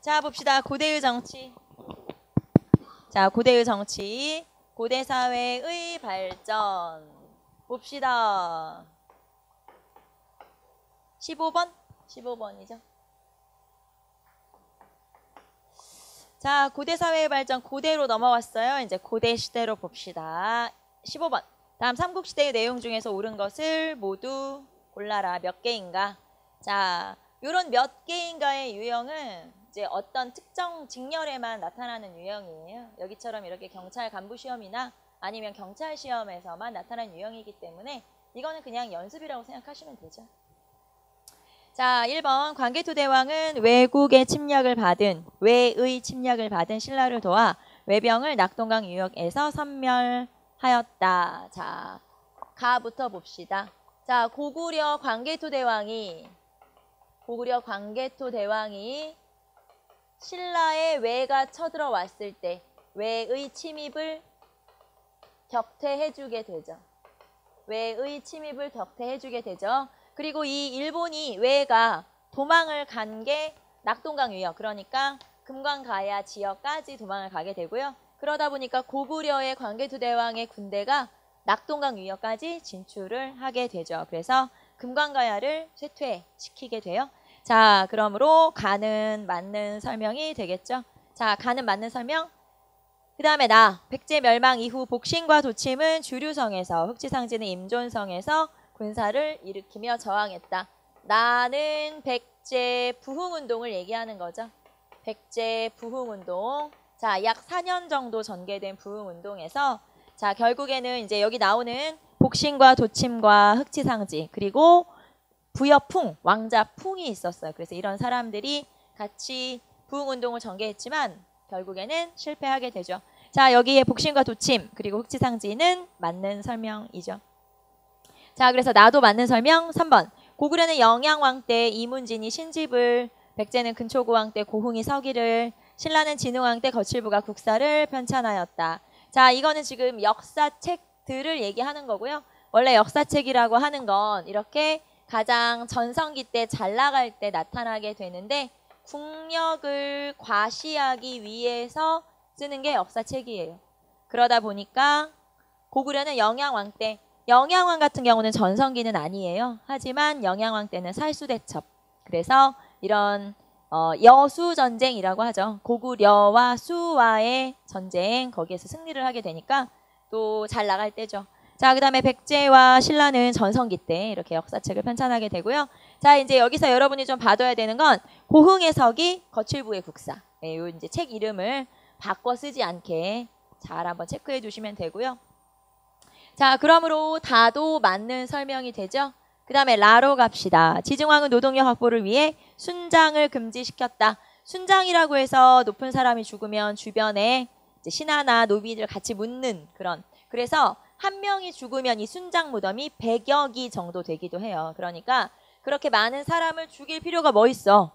자, 봅시다. 고대의 정치. 자, 고대의 정치. 고대 사회의 발전. 봅시다. 15번? 15번이죠. 자, 고대 사회의 발전 고대로 넘어왔어요. 이제 고대 시대로 봅시다. 15번. 다음 삼국시대의 내용 중에서 옳은 것을 모두 골라라. 몇 개인가? 자, 요런 몇 개인가의 유형은 이제 어떤 특정 직렬에만 나타나는 유형이에요. 여기처럼 이렇게 경찰 간부 시험이나 아니면 경찰 시험에서만 나타나는 유형이기 때문에 이거는 그냥 연습이라고 생각하시면 되죠. 자, 1번 광개토 대왕은 외의 침략을 받은 신라를 도와 외병을 낙동강 유역에서 섬멸하였다. 자, 가부터 봅시다. 자, 고구려 광개토 대왕이 신라의 외가 쳐들어왔을 때 외의 침입을 격퇴해주게 되죠. 그리고 이 일본이 외가 도망을 간 게 낙동강 유역, 그러니까 금관가야 지역까지 도망을 가게 되고요. 그러다 보니까 고구려의 광개토 대왕의 군대가 낙동강 유역까지 진출을 하게 되죠. 그래서 금관가야를 쇠퇴시키게 돼요. 자, 그러므로 가는 맞는 설명이 되겠죠. 자, 가는 맞는 설명. 그 다음에 백제 멸망 이후 복신과 도침은 주류성에서, 흑지상지는 임존성에서 군사를 일으키며 저항했다. 나는 백제 부흥운동을 얘기하는 거죠. 백제 부흥운동. 자, 약 4년 정도 전개된 부흥운동에서 자, 결국에는 이제 여기 나오는 복신과 도침과 흑지상지 그리고 부여풍, 왕자풍이 있었어요. 그래서 이런 사람들이 같이 부흥운동을 전개했지만 결국에는 실패하게 되죠. 자, 여기에 복신과 도침 그리고 흑지상지는 맞는 설명이죠. 자, 그래서 나도 맞는 설명 3번. 고구려는 영양왕 때 이문진이 신집을, 백제는 근초고왕 때 고흥이 서기를, 신라는 진흥왕 때 거칠부가 국사를 편찬하였다. 자, 이거는 지금 역사책들을 얘기하는 거고요. 원래 역사책이라고 하는 건 이렇게 가장 전성기 때 잘 나갈 때 나타나게 되는데 국력을 과시하기 위해서 쓰는 게 역사책이에요. 그러다 보니까 고구려는 영양왕 때, 영양왕 같은 경우는 전성기는 아니에요. 하지만 영양왕 때는 살수대첩. 그래서 이런 여수전쟁이라고 하죠. 고구려와 수와의 전쟁, 거기에서 승리를 하게 되니까 또 잘 나갈 때죠. 자, 그 다음에 백제와 신라는 전성기 때 이렇게 역사책을 편찬하게 되고요. 자, 이제 여기서 여러분이 좀 봐둬야 되는 건 고흥의 서기, 거칠부의 국사. 네, 요 이제 책 이름을 바꿔 쓰지 않게 잘 한번 체크해 주시면 되고요. 자, 그러므로 다도 맞는 설명이 되죠. 그 다음에 라로 갑시다. 지증왕은 노동력 확보를 위해 순장을 금지시켰다. 순장이라고 해서 높은 사람이 죽으면 주변에 이제 신하나 노비들 같이 묻는 그런. 그래서 한 명이 죽으면 이 순장 무덤이 100여 기 정도 되기도 해요. 그러니까 그렇게 많은 사람을 죽일 필요가 뭐 있어?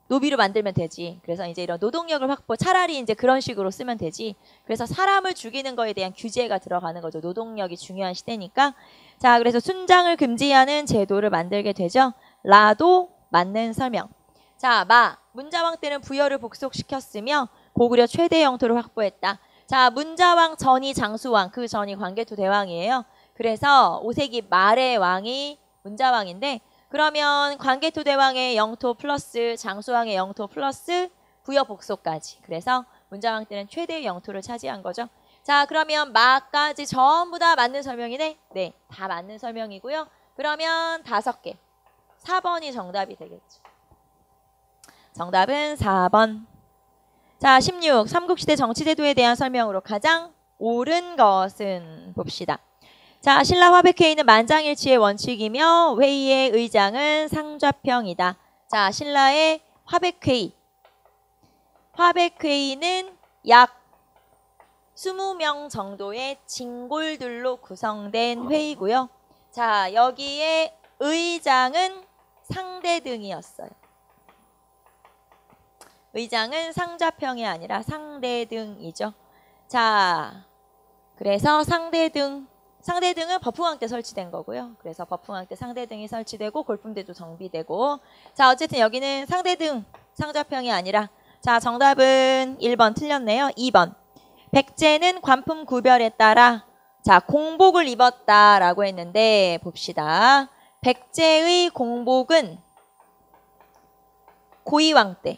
노비로 만들면 되지. 그래서 이제 이런 노동력을 확보, 차라리 이제 그런 식으로 쓰면 되지. 그래서 사람을 죽이는 거에 대한 규제가 들어가는 거죠. 노동력이 중요한 시대니까. 자, 그래서 순장을 금지하는 제도를 만들게 되죠. 라도 맞는 설명. 자, 문자왕 때는 부여를 복속시켰으며 고구려 최대 영토를 확보했다. 자, 문자왕 전이 장수왕, 그 전이 광개토 대왕이에요. 그래서 5세기 말의 왕이 문자왕인데 그러면 광개토 대왕의 영토 플러스 장수왕의 영토 플러스 부여 복속까지. 그래서 문자왕 때는 최대의 영토를 차지한 거죠. 자, 그러면 마까지 전부 다 맞는 설명이네? 네, 다 맞는 설명이고요. 그러면 5개. 4번이 정답이 되겠죠. 정답은 4번. 자, 16. 삼국시대 정치제도에 대한 설명으로 가장 옳은 것은 봅시다. 자, 신라 화백회의는 만장일치의 원칙이며 회의의 의장은 상좌평이다. 자, 신라의 화백회의. 화백회의는 약 20명 정도의 진골들로 구성된 회의고요. 자, 여기에 의장은 상대등이었어요. 의장은 상좌평이 아니라 상대등이죠. 자, 그래서 상대등은 버풍왕 때 설치된 거고요. 그래서 버풍왕 때 상대등이 설치되고 골품대도 정비되고. 자, 어쨌든 여기는 상대등, 상좌평이 아니라 자, 정답은 1번 틀렸네요. 2번. 백제는 관품 구별에 따라 자, 공복을 입었다라고 했는데 봅시다. 백제의 공복은 고이왕 때.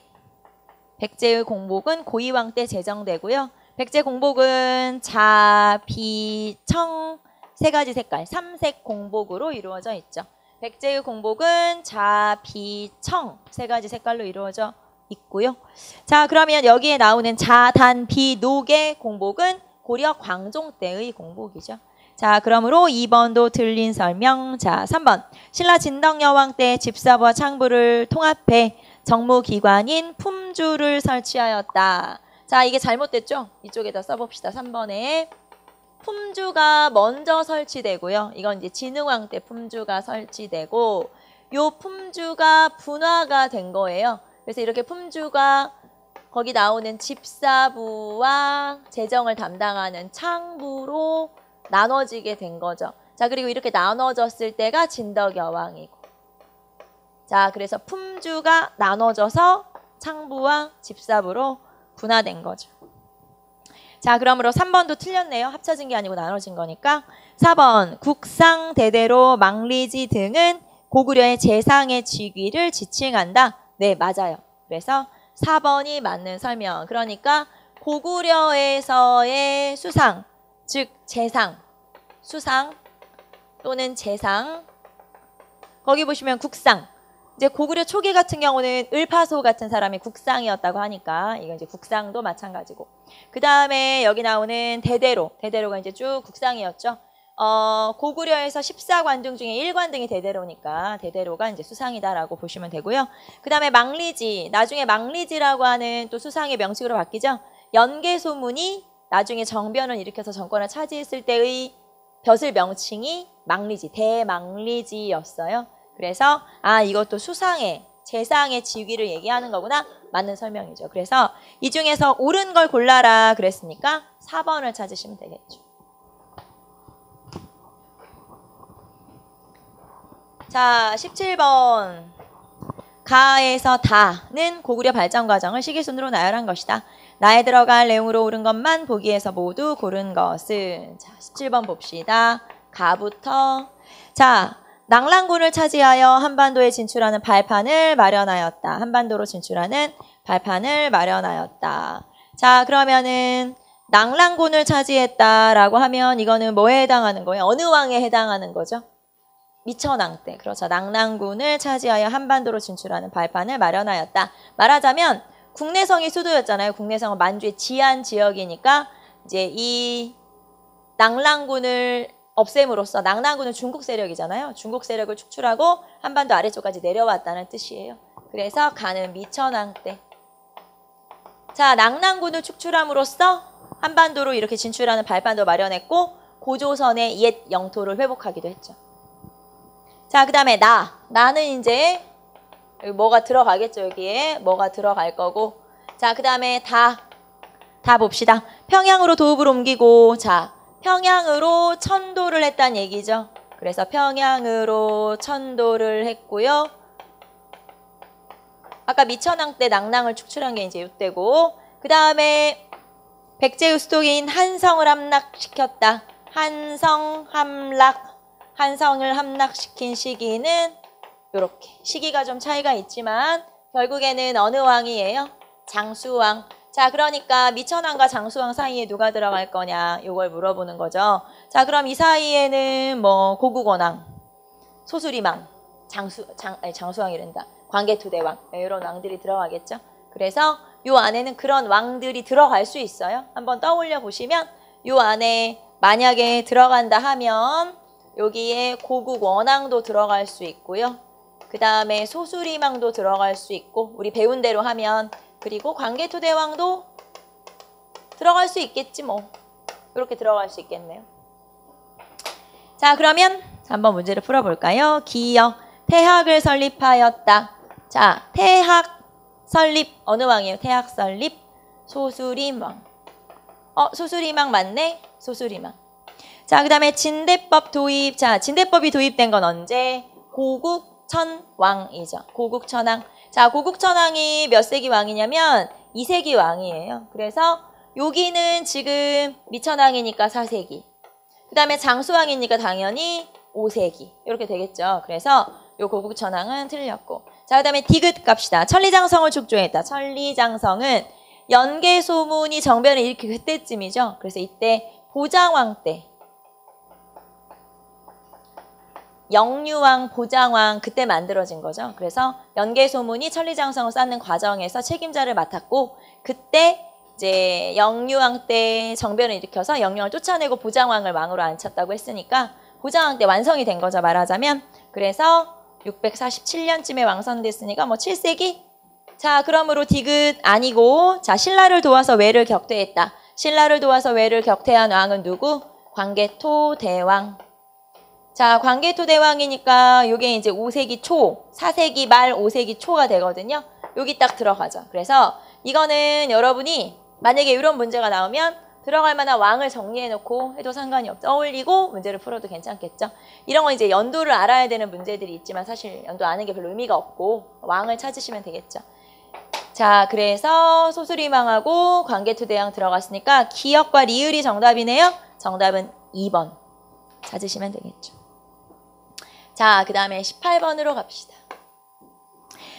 백제의 공복은 고이왕 때 제정되고요. 백제 공복은 자, 비, 청 세 가지 색깔, 3색 공복으로 이루어져 있죠. 백제의 공복은 자, 비, 청 세 가지 색깔로 이루어져 있고요. 자, 그러면 여기에 나오는 자, 단, 비, 녹의 공복은 고려 광종 때의 공복이죠. 자, 그러므로 2번도 틀린 설명. 자, 3번. 신라 진덕여왕 때 집사부와 창부를 통합해 정무기관인 품주를 설치하였다. 자, 이게 잘못됐죠? 이쪽에다 써봅시다. 3번에. 품주가 먼저 설치되고요. 이건 이제 진흥왕 때 품주가 설치되고 요 품주가 분화가 된 거예요. 그래서 이렇게 품주가 거기 나오는 집사부와 재정을 담당하는 창부로 나눠지게 된 거죠. 자, 그리고 이렇게 나눠졌을 때가 진덕여왕이고. 자, 그래서 품주가 나눠져서 창부와 집사부로 분화된 거죠. 자, 그러므로 3번도 틀렸네요. 합쳐진 게 아니고 나눠진 거니까. 4번, 국상, 대대로, 망리지 등은 고구려의 재상의 직위를 지칭한다. 네, 맞아요. 그래서 4번이 맞는 설명. 그러니까 고구려에서의 수상, 즉 재상, 수상 또는 재상. 거기 보시면 국상. 이제 고구려 초기 같은 경우는 을파소 같은 사람이 국상이었다고 하니까 이건 이제 국상도 마찬가지고. 그 다음에 여기 나오는 대대로. 대대로가 이제 쭉 국상이었죠. 고구려에서 14관등 중에 1관등이 대대로니까 대대로가 이제 수상이다라고 보시면 되고요. 그 다음에 망리지. 나중에 망리지라고 하는 또 수상의 명칭으로 바뀌죠. 연개소문이 나중에 정변을 일으켜서 정권을 차지했을 때의 벼슬 명칭이 망리지, 대망리지였어요. 그래서 이것도 수상의, 재상의 직위를 얘기하는 거구나. 맞는 설명이죠. 그래서 이 중에서 옳은 걸 골라라 그랬으니까 4번을 찾으시면 되겠죠. 자, 17번. 가에서 다는 고구려 발전 과정을 시기순으로 나열한 것이다. 나에 들어갈 내용으로 옳은 것만 보기에서 모두 고른 것은. 자, 17번 봅시다. 가부터. 자, 낙랑군을 차지하여 한반도에 진출하는 발판을 마련하였다. 한반도로 진출하는 발판을 마련하였다. 자, 그러면은 낙랑군을 차지했다라고 하면 이거는 뭐에 해당하는 거예요? 어느 왕에 해당하는 거죠? 미천왕 때. 그렇죠. 낙랑군을 차지하여 한반도로 진출하는 발판을 마련하였다. 말하자면 국내성이 수도였잖아요. 국내성은 만주의 지한 지역이니까 이제 이 낙랑군을 없앰으로써 낙랑군은 중국 세력이잖아요. 중국 세력을 축출하고 한반도 아래쪽까지 내려왔다는 뜻이에요. 그래서 가는 미천왕 때. 자, 낙랑군을 축출함으로써 한반도로 이렇게 진출하는 발판도 마련했고 고조선의 옛 영토를 회복하기도 했죠. 자, 그 다음에 나는 이제 여기 뭐가 들어가겠죠. 여기에 뭐가 들어갈 거고. 자, 그 다음에 다 봅시다. 평양으로 도읍을 옮기고. 자, 평양으로 천도를 했다는 얘기죠. 그래서 평양으로 천도를 했고요. 아까 미천왕 때 낙랑을 축출한 게 이제 이때고. 그 다음에 백제의 수도인 한성을 함락시켰다. 한성을 함락시킨 시기는 이렇게. 시기가 좀 차이가 있지만 결국에는 어느 왕이에요? 장수왕. 자, 그러니까 미천왕과 장수왕 사이에 누가 들어갈 거냐 이걸 물어보는 거죠. 자, 그럼 이 사이에는 뭐 고국원왕, 소수리망, 장수왕이란다. 광개토대왕 이런 왕들이 들어가겠죠. 그래서 요 안에는 그런 왕들이 들어갈 수 있어요. 한번 떠올려 보시면 요 안에 만약에 들어간다 하면 여기에 고국원왕도 들어갈 수 있고요. 그 다음에 소수리망도 들어갈 수 있고 우리 배운 대로 하면 그리고 광개토대왕도 들어갈 수 있겠지 뭐. 이렇게 들어갈 수 있겠네요. 자, 그러면 한번 문제를 풀어볼까요? 기역, 태학을 설립하였다. 자, 태학 설립 어느 왕이에요? 태학 설립 소수림왕. 소수리망 맞네? 소수리망. 자, 그 다음에 진대법 도입. 자, 진대법이 도입된 건 언제? 고국천왕이죠. 고국천왕. 자, 고국천왕이 몇 세기 왕이냐면 2세기 왕이에요. 그래서 여기는 지금 미천왕이니까 4세기. 그 다음에 장수왕이니까 당연히 5세기. 이렇게 되겠죠. 그래서 요 고국천왕은 틀렸고. 자, 그 다음에 디귿 갑시다. 천리장성을 축조했다. 천리장성은 연개소문이 정변을 일으키고 그때쯤이죠. 그래서 이때 보장왕 때. 영유왕, 보장왕 그때 만들어진 거죠. 그래서 연개소문이 천리장성을 쌓는 과정에서 책임자를 맡았고 그때 이제 영유왕 때 정변을 일으켜서 영유왕을 쫓아내고 보장왕을 왕으로 앉혔다고 했으니까 보장왕 때 완성이 된 거죠. 말하자면. 그래서 647년쯤에 왕선됐으니까 뭐 7세기? 자, 그러므로 디귿 아니고 자, 신라를 도와서 외를 격퇴했다. 신라를 도와서 외를 격퇴한 왕은 누구? 광개토 대왕. 자, 광개토 대왕이니까 이게 이제 5세기 초, 4세기 말 5세기 초가 되거든요. 여기 딱 들어가죠. 그래서 이거는 여러분이 만약에 이런 문제가 나오면 들어갈 만한 왕을 정리해놓고 해도 상관이 없죠. 떠올리고 문제를 풀어도 괜찮겠죠. 이런 건 이제 연도를 알아야 되는 문제들이 있지만 사실 연도 아는 게 별로 의미가 없고 왕을 찾으시면 되겠죠. 자, 그래서 소수리망하고 광개토대왕 들어갔으니까 기역과 리을이 정답이네요. 정답은 2번 찾으시면 되겠죠. 자, 그 다음에 18번으로 갑시다.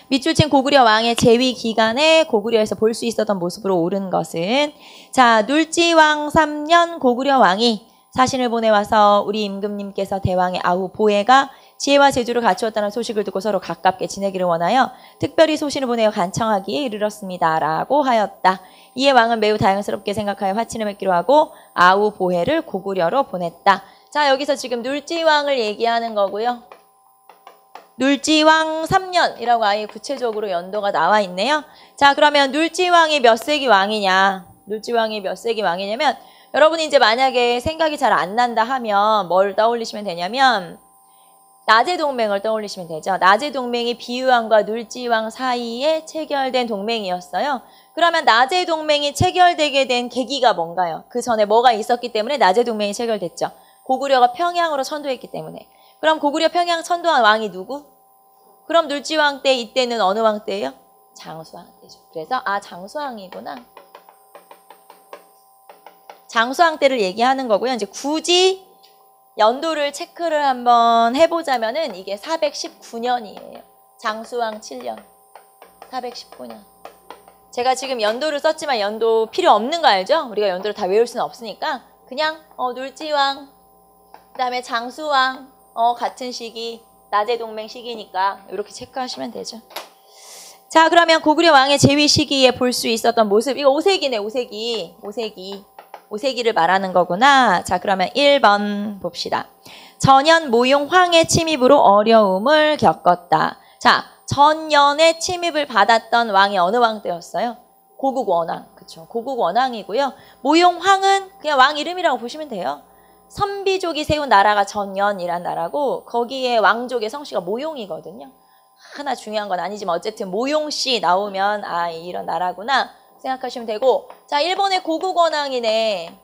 밑줄 친 고구려 왕의 재위 기간에 고구려에서 볼 수 있었던 모습으로 옳은 것은 자, 눌지왕 3년 고구려 왕이 사신을 보내와서 우리 임금님께서 대왕의 아우 보혜가 지혜와 재주를 갖추었다는 소식을 듣고 서로 가깝게 지내기를 원하여 특별히 소신을 보내어 간청하기에 이르렀습니다. 라고 하였다. 이에 왕은 매우 다행스럽게 생각하여 화친을 맺기로 하고 아우 보혜를 고구려로 보냈다. 자, 여기서 지금 눌지왕을 얘기하는 거고요. 눌지왕 3년이라고 아예 구체적으로 연도가 나와 있네요. 자, 그러면 눌지왕이 몇 세기 왕이냐? 눌지왕이 몇 세기 왕이냐면 여러분이 이제 만약에 생각이 잘 안 난다 하면 뭘 떠올리시면 되냐면 나제동맹을 떠올리시면 되죠. 나제동맹이 비유왕과 눌지왕 사이에 체결된 동맹이었어요. 그러면 나제동맹이 체결되게 된 계기가 뭔가요? 그 전에 뭐가 있었기 때문에 나제동맹이 체결됐죠. 고구려가 평양으로 천도했기 때문에. 그럼 고구려 평양 천도한 왕이 누구? 그럼 눌지왕 때 이때는 어느 왕 때예요? 장수왕 때죠. 그래서 아, 장수왕이구나. 장수왕 때를 얘기하는 거고요. 이제 굳이 연도를 체크를 한번 해보자면은 이게 419년이에요. 장수왕 7년. 419년. 제가 지금 연도를 썼지만 연도 필요 없는 거 알죠? 우리가 연도를 다 외울 수는 없으니까 그냥 눌지왕, 그 다음에 장수왕, 같은 시기, 나제동맹 시기니까 이렇게 체크하시면 되죠. 자, 그러면 고구려 왕의 재위 시기에 볼 수 있었던 모습. 이거 5세기네, 5세기. 5세기를 말하는 거구나. 자, 그러면 1번 봅시다. 전년 모용 황의 침입으로 어려움을 겪었다. 자, 전년에 침입을 받았던 왕이 어느 왕 때였어요? 고국 원왕. 그쵸. 고국 원왕이고요. 모용 황은 그냥 왕 이름이라고 보시면 돼요. 선비족이 세운 나라가 전년이란 나라고 거기에 왕족의 성씨가 모용이거든요. 하나 중요한 건 아니지만 어쨌든 모용씨 나오면 아, 이런 나라구나 생각하시면 되고 자, 일본의 고국원왕이네.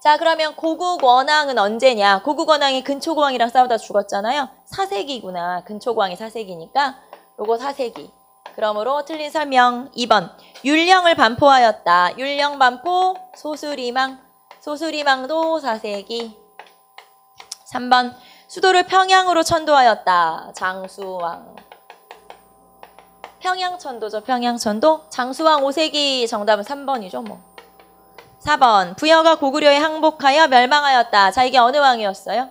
자, 그러면 고국원왕은 언제냐? 고국원왕이 근초고왕이랑 싸우다 죽었잖아요. 4세기구나. 근초고왕이 4세기니까 요거 4세기. 그러므로 틀린 설명 2번. 율령을 반포하였다. 율령 반포 소수리망. 소수리망도 4세기. 3번. 수도를 평양으로 천도하였다. 장수왕. 평양천도죠. 평양천도. 장수왕 5세기 정답은 3번이죠. 뭐. 4번. 부여가 고구려에 항복하여 멸망하였다. 자, 이게 어느 왕이었어요?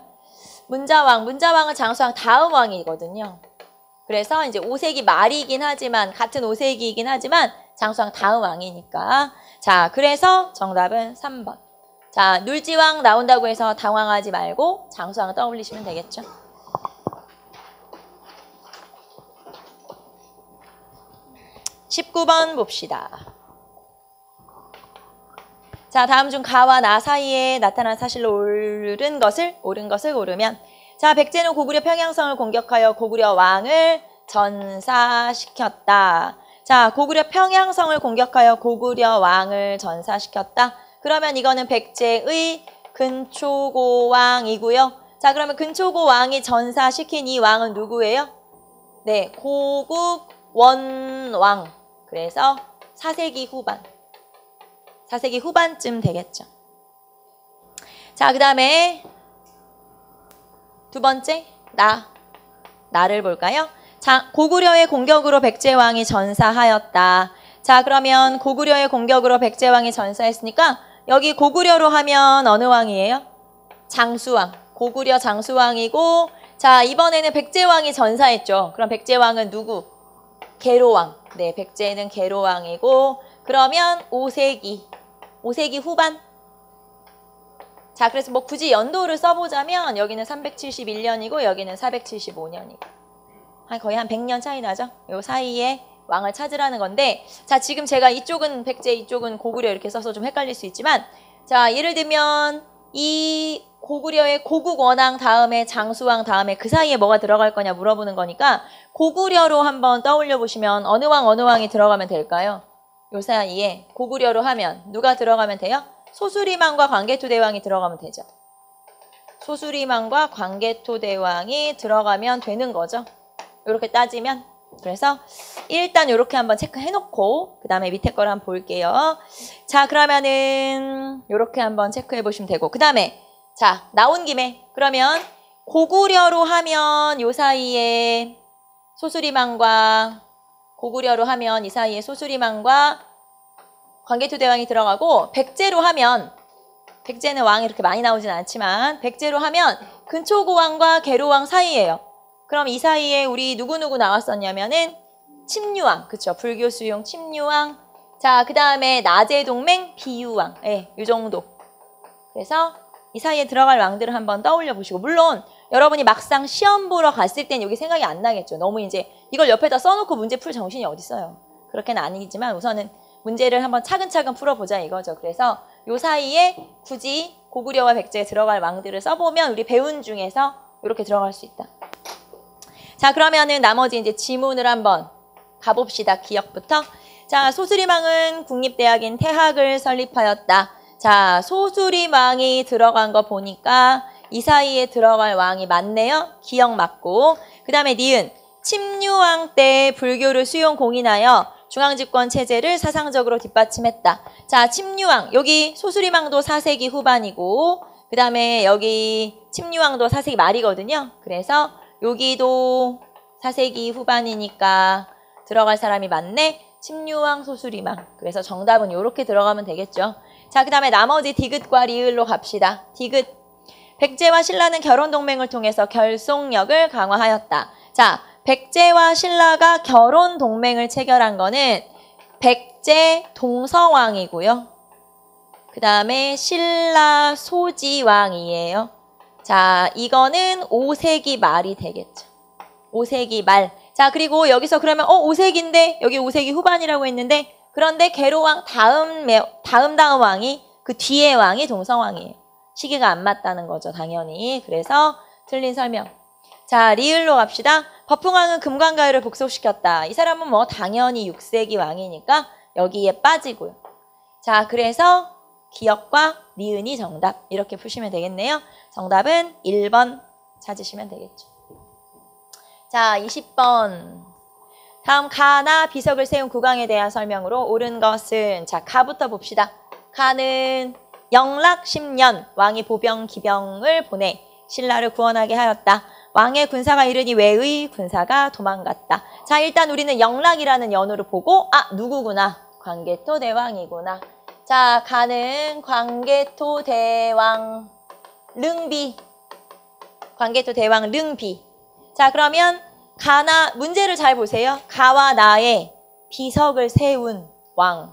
문자왕. 문자왕은 장수왕 다음 왕이거든요. 그래서 이제 5세기 말이긴 하지만 같은 5세기이긴 하지만 장수왕 다음 왕이니까. 자, 그래서 정답은 3번. 자, 눌지왕 나온다고 해서 당황하지 말고 장수왕 떠올리시면 되겠죠. (19번) 봅시다. 자, 다음 중 가와 나 사이에 나타난 사실로 옳은 것을 고르면 자, 백제는 고구려 평양성을 공격하여 고구려 왕을 전사시켰다. 자, 고구려 평양성을 공격하여 고구려 왕을 전사시켰다. 그러면 이거는 백제의 근초고왕이고요. 자, 그러면 근초고왕이 전사시킨 이 왕은 누구예요? 네, 고국 원왕. 그래서 4세기 후반. 4세기 후반쯤 되겠죠. 자, 그 다음에 두 번째, 나를 볼까요? 자, 고구려의 공격으로 백제왕이 전사하였다. 자, 그러면 고구려의 공격으로 백제왕이 전사했으니까 여기 고구려로 하면 어느 왕이에요? 장수왕. 고구려 장수왕이고, 자, 이번에는 백제왕이 전사했죠. 그럼 백제왕은 누구? 계로왕. 네, 백제는 계로왕이고, 그러면 5세기 후반. 자, 그래서 뭐 굳이 연도를 써보자면 여기는 371년이고 여기는 475년이고 거의 한 100년 차이 나죠? 요 사이에 왕을 찾으라는 건데, 자, 지금 제가 이쪽은 백제, 이쪽은 고구려 이렇게 써서 좀 헷갈릴 수 있지만, 자, 예를 들면 이 고구려의 고국 원왕 다음에 장수왕 다음에 그 사이에 뭐가 들어갈 거냐 물어보는 거니까 고구려로 한번 떠올려 보시면 어느 왕이 들어가면 될까요? 요 사이에 고구려로 하면 누가 들어가면 돼요? 소수리망과 광개토대왕이 들어가면 되죠. 소수리망과 광개토대왕이 들어가면 되는 거죠. 이렇게 따지면. 그래서 일단 이렇게 한번 체크해놓고 그 다음에 밑에 거를 한번 볼게요. 자, 그러면은 이렇게 한번 체크해 보시면 되고, 그 다음에 자, 나온 김에 그러면 고구려로 하면 요 사이에 소수리망과 고구려로 하면 이 사이에 소수리망과 광개토대왕이 들어가고, 백제로 하면 백제는 왕이 이렇게 많이 나오진 않지만 백제로 하면 근초고왕과 계로왕 사이예요. 그럼 이 사이에 우리 누구누구 나왔었냐면은 침류왕, 그쵸? 불교 수용 침류왕. 자, 그 다음에 나제동맹 비유왕. 예, 이 정도. 그래서 이 사이에 들어갈 왕들을 한번 떠올려 보시고, 물론 여러분이 막상 시험 보러 갔을 땐 여기 생각이 안 나겠죠. 너무 이제 이걸 옆에다 써놓고 문제 풀 정신이 어딨어요. 그렇게는 아니지만 우선은 문제를 한번 차근차근 풀어보자 이거죠. 그래서 요 사이에 굳이 고구려와 백제에 들어갈 왕들을 써보면 우리 배운 중에서 이렇게 들어갈 수 있다. 자, 그러면은 나머지 이제 지문을 한번 가봅시다. 기억부터. 자, 소수리망은 국립대학인 태학을 설립하였다. 자, 소수리망이 들어간 거 보니까 이 사이에 들어갈 왕이 맞네요. 기억 맞고. 그 다음에 니은. 침류왕 때 불교를 수용 공인하여 중앙집권 체제를 사상적으로 뒷받침했다. 자, 침류왕. 여기 소수리망도 4세기 후반이고, 그 다음에 여기 침류왕도 4세기 말이거든요. 그래서 여기도 4세기 후반이니까 들어갈 사람이 맞네. 침류왕, 소수리망. 그래서 정답은 이렇게 들어가면 되겠죠. 자, 그 다음에 나머지 디귿과 리을로 갑시다. 디귿. 백제와 신라는 결혼동맹을 통해서 결속력을 강화하였다. 자, 백제와 신라가 결혼동맹을 체결한 거는 백제 동서왕이고요. 그 다음에 신라 소지왕이에요. 자, 이거는 5세기 말이 되겠죠. 5세기 말. 자, 그리고 여기서 그러면 5세기인데 여기 5세기 후반이라고 했는데, 그런데 계로왕 다음 왕이 그 뒤에 왕이 동서왕이에요. 시기가 안 맞다는 거죠, 당연히. 그래서 틀린 설명. 자, 리을로 갑시다. 법흥왕은 금관가요를 복속시켰다. 이 사람은 뭐 당연히 6세기 왕이니까 여기에 빠지고요. 자, 그래서 기억과 니은이 정답. 이렇게 푸시면 되겠네요. 정답은 1번 찾으시면 되겠죠. 자, 20번. 다음 가나 비석을 세운 국왕에 대한 설명으로 옳은 것은, 자, 가부터 봅시다. 가는 영락 10년 왕이 보병 기병을 보내 신라를 구원하게 하였다. 왕의 군사가 이르니 외의 군사가 도망갔다. 자, 일단 우리는 영락이라는 연호를 보고 누구구나. 광개토대왕이구나. 자, 가는 광개토대왕 릉비. 광개토대왕 릉비. 자, 그러면 가나 문제를 잘 보세요. 가와 나의 비석을 세운 왕.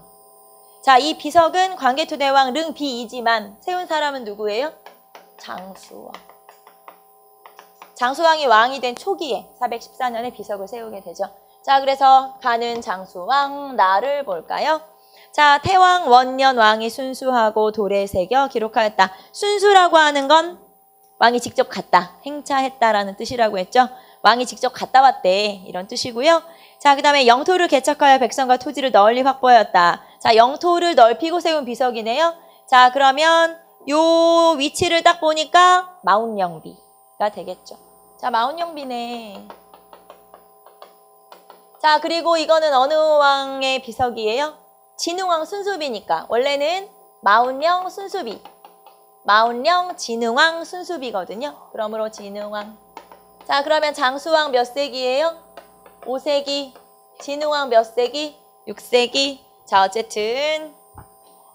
자, 이 비석은 광개토대왕 릉비이지만 세운 사람은 누구예요? 장수왕. 장수왕이 왕이 된 초기에 414년에 비석을 세우게 되죠. 자, 그래서 가는 장수왕 나를 볼까요? 자, 태왕 원년 왕이 순수하고 돌에 새겨 기록하였다. 순수라고 하는 건 왕이 직접 갔다, 행차했다라는 뜻이라고 했죠. 왕이 직접 갔다 왔대, 이런 뜻이고요. 자, 그 다음에 영토를 개척하여 백성과 토지를 널리 확보하였다. 자, 영토를 넓히고 세운 비석이네요. 자, 그러면 요 위치를 딱 보니까 마운영비가 되겠죠. 자, 마운영비네. 자, 그리고 이거는 어느 왕의 비석이에요? 진흥왕 순수비니까 원래는 마운령 순수비. 마운령 진흥왕 순수비거든요. 그러므로 진흥왕. 자, 그러면 장수왕 몇 세기예요? 5세기. 진흥왕 몇 세기? 6세기. 자, 어쨌든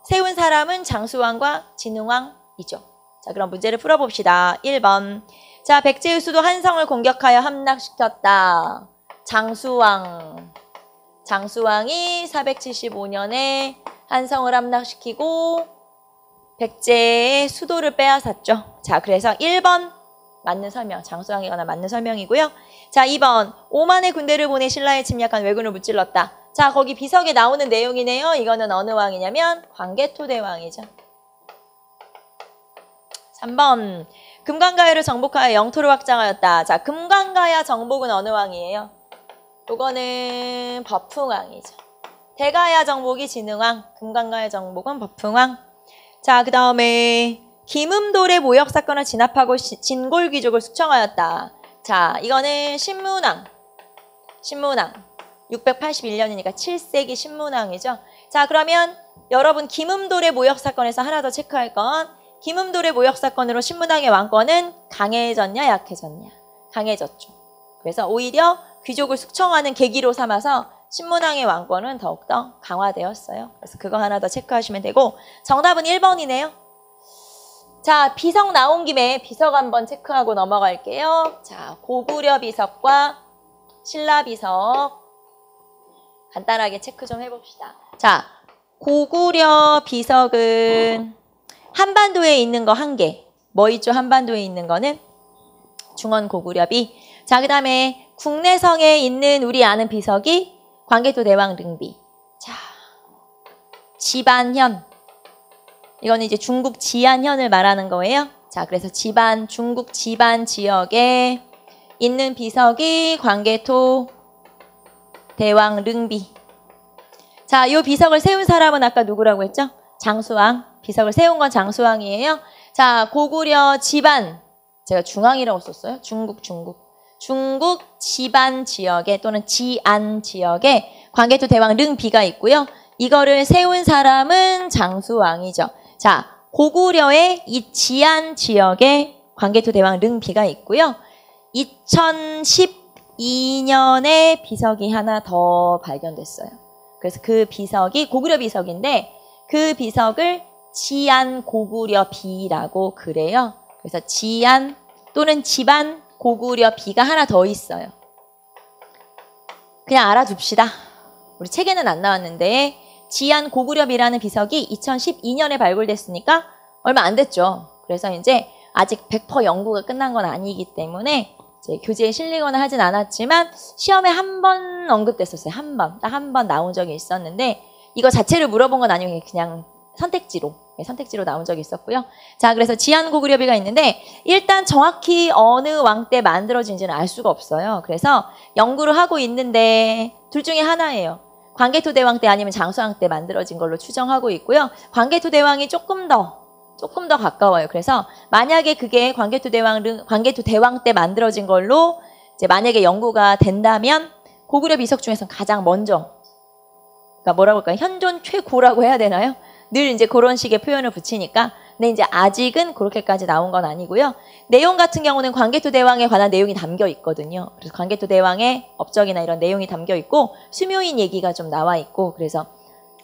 세운 사람은 장수왕과 진흥왕이죠. 자, 그럼 문제를 풀어봅시다. 1번. 자, 백제의 수도 한성을 공격하여 함락시켰다. 장수왕. 장수왕이 475년에 한성을 함락시키고 백제의 수도를 빼앗았죠. 자, 그래서 1번 맞는 설명. 장수왕에 관한 맞는 설명이고요. 자, 2번. 오만의 군대를 보내 신라에 침략한 왜군을 무찔렀다. 자, 거기 비석에 나오는 내용이네요. 이거는 어느 왕이냐면 광개토대왕이죠. 3번. 금강가야를 정복하여 영토를 확장하였다. 자, 금강가야 정복은 어느 왕이에요? 요거는 버풍왕이죠. 대가야 정복이 진흥왕, 금강가야 정복은 버풍왕. 자, 그 다음에 김음돌의 모욕 사건을 진압하고 진골귀족을 숙청하였다. 자, 이거는 신문왕. 신문왕. 681년이니까 7세기 신문왕이죠. 자, 그러면 여러분 김음돌의 모욕 사건에서 하나 더 체크할 건 김음돌의 모욕 사건으로 신문왕의 왕권은 강해졌냐 약해졌냐? 강해졌죠. 그래서 오히려 귀족을 숙청하는 계기로 삼아서 신문왕의 왕권은 더욱더 강화되었어요. 그래서 그거 하나 더 체크하시면 되고 정답은 1번이네요. 자, 비석 나온 김에 비석 한번 체크하고 넘어갈게요. 자, 고구려 비석과 신라 비석 간단하게 체크 좀 해봅시다. 자, 고구려 비석은 한반도에 있는 거 한 개. 뭐 있죠? 한반도에 있는 거는 중원 고구려비. 자, 그 다음에 국내성에 있는 우리 아는 비석이 광개토 대왕 릉비. 자, 지반현. 이거는 이제 중국 지안현을 말하는 거예요. 자, 그래서 중국 지반 지역에 있는 비석이 광개토 대왕 릉비. 자, 이 비석을 세운 사람은 아까 누구라고 했죠? 장수왕. 비석을 세운 건 장수왕이에요. 자, 고구려 지반. 제가 중왕이라고 썼어요. 중국 지반 지역에 또는 지안 지역에 광개토 대왕 릉비가 있고요. 이거를 세운 사람은 장수왕이죠. 자, 고구려의 이 지안 지역에 광개토 대왕 릉비가 있고요. 2012년에 비석이 하나 더 발견됐어요. 그래서 그 비석이 고구려 비석인데 그 비석을 지안 고구려 비라고 그래요. 그래서 지안 또는 지반 고구려 비가 하나 더 있어요. 그냥 알아둡시다. 우리 책에는 안 나왔는데 지안 고구려 비라는 비석이 2012년에 발굴됐으니까 얼마 안 됐죠. 그래서 이제 아직 100% 연구가 끝난 건 아니기 때문에 이제 교재에 실리거나 하진 않았지만 시험에 한 번 언급됐었어요. 딱 한 번 나온 적이 있었는데 이거 자체를 물어본 건 아니고 그냥 선택지로 나온 적이 있었고요. 자, 그래서 지안 고구려비가 있는데 일단 정확히 어느 왕 때 만들어진지는 알 수가 없어요. 그래서 연구를 하고 있는데 둘 중에 하나예요. 광개토 대왕 때 아니면 장수왕 때 만들어진 걸로 추정하고 있고요. 광개토 대왕이 조금 더 가까워요. 그래서 만약에 그게 광개토 대왕 때 만들어진 걸로 이제 만약에 연구가 된다면 고구려 비석 중에서 가장 먼저, 그러니까 뭐라고 할까요? 현존 최고라고 해야 되나요? 늘 이제 그런 식의 표현을 붙이니까. 근데 이제 아직은 그렇게까지 나온 건 아니고요. 내용 같은 경우는 광개토 대왕에 관한 내용이 담겨 있거든요. 그래서 광개토 대왕의 업적이나 이런 내용이 담겨 있고 수묘인 얘기가 좀 나와 있고 그래서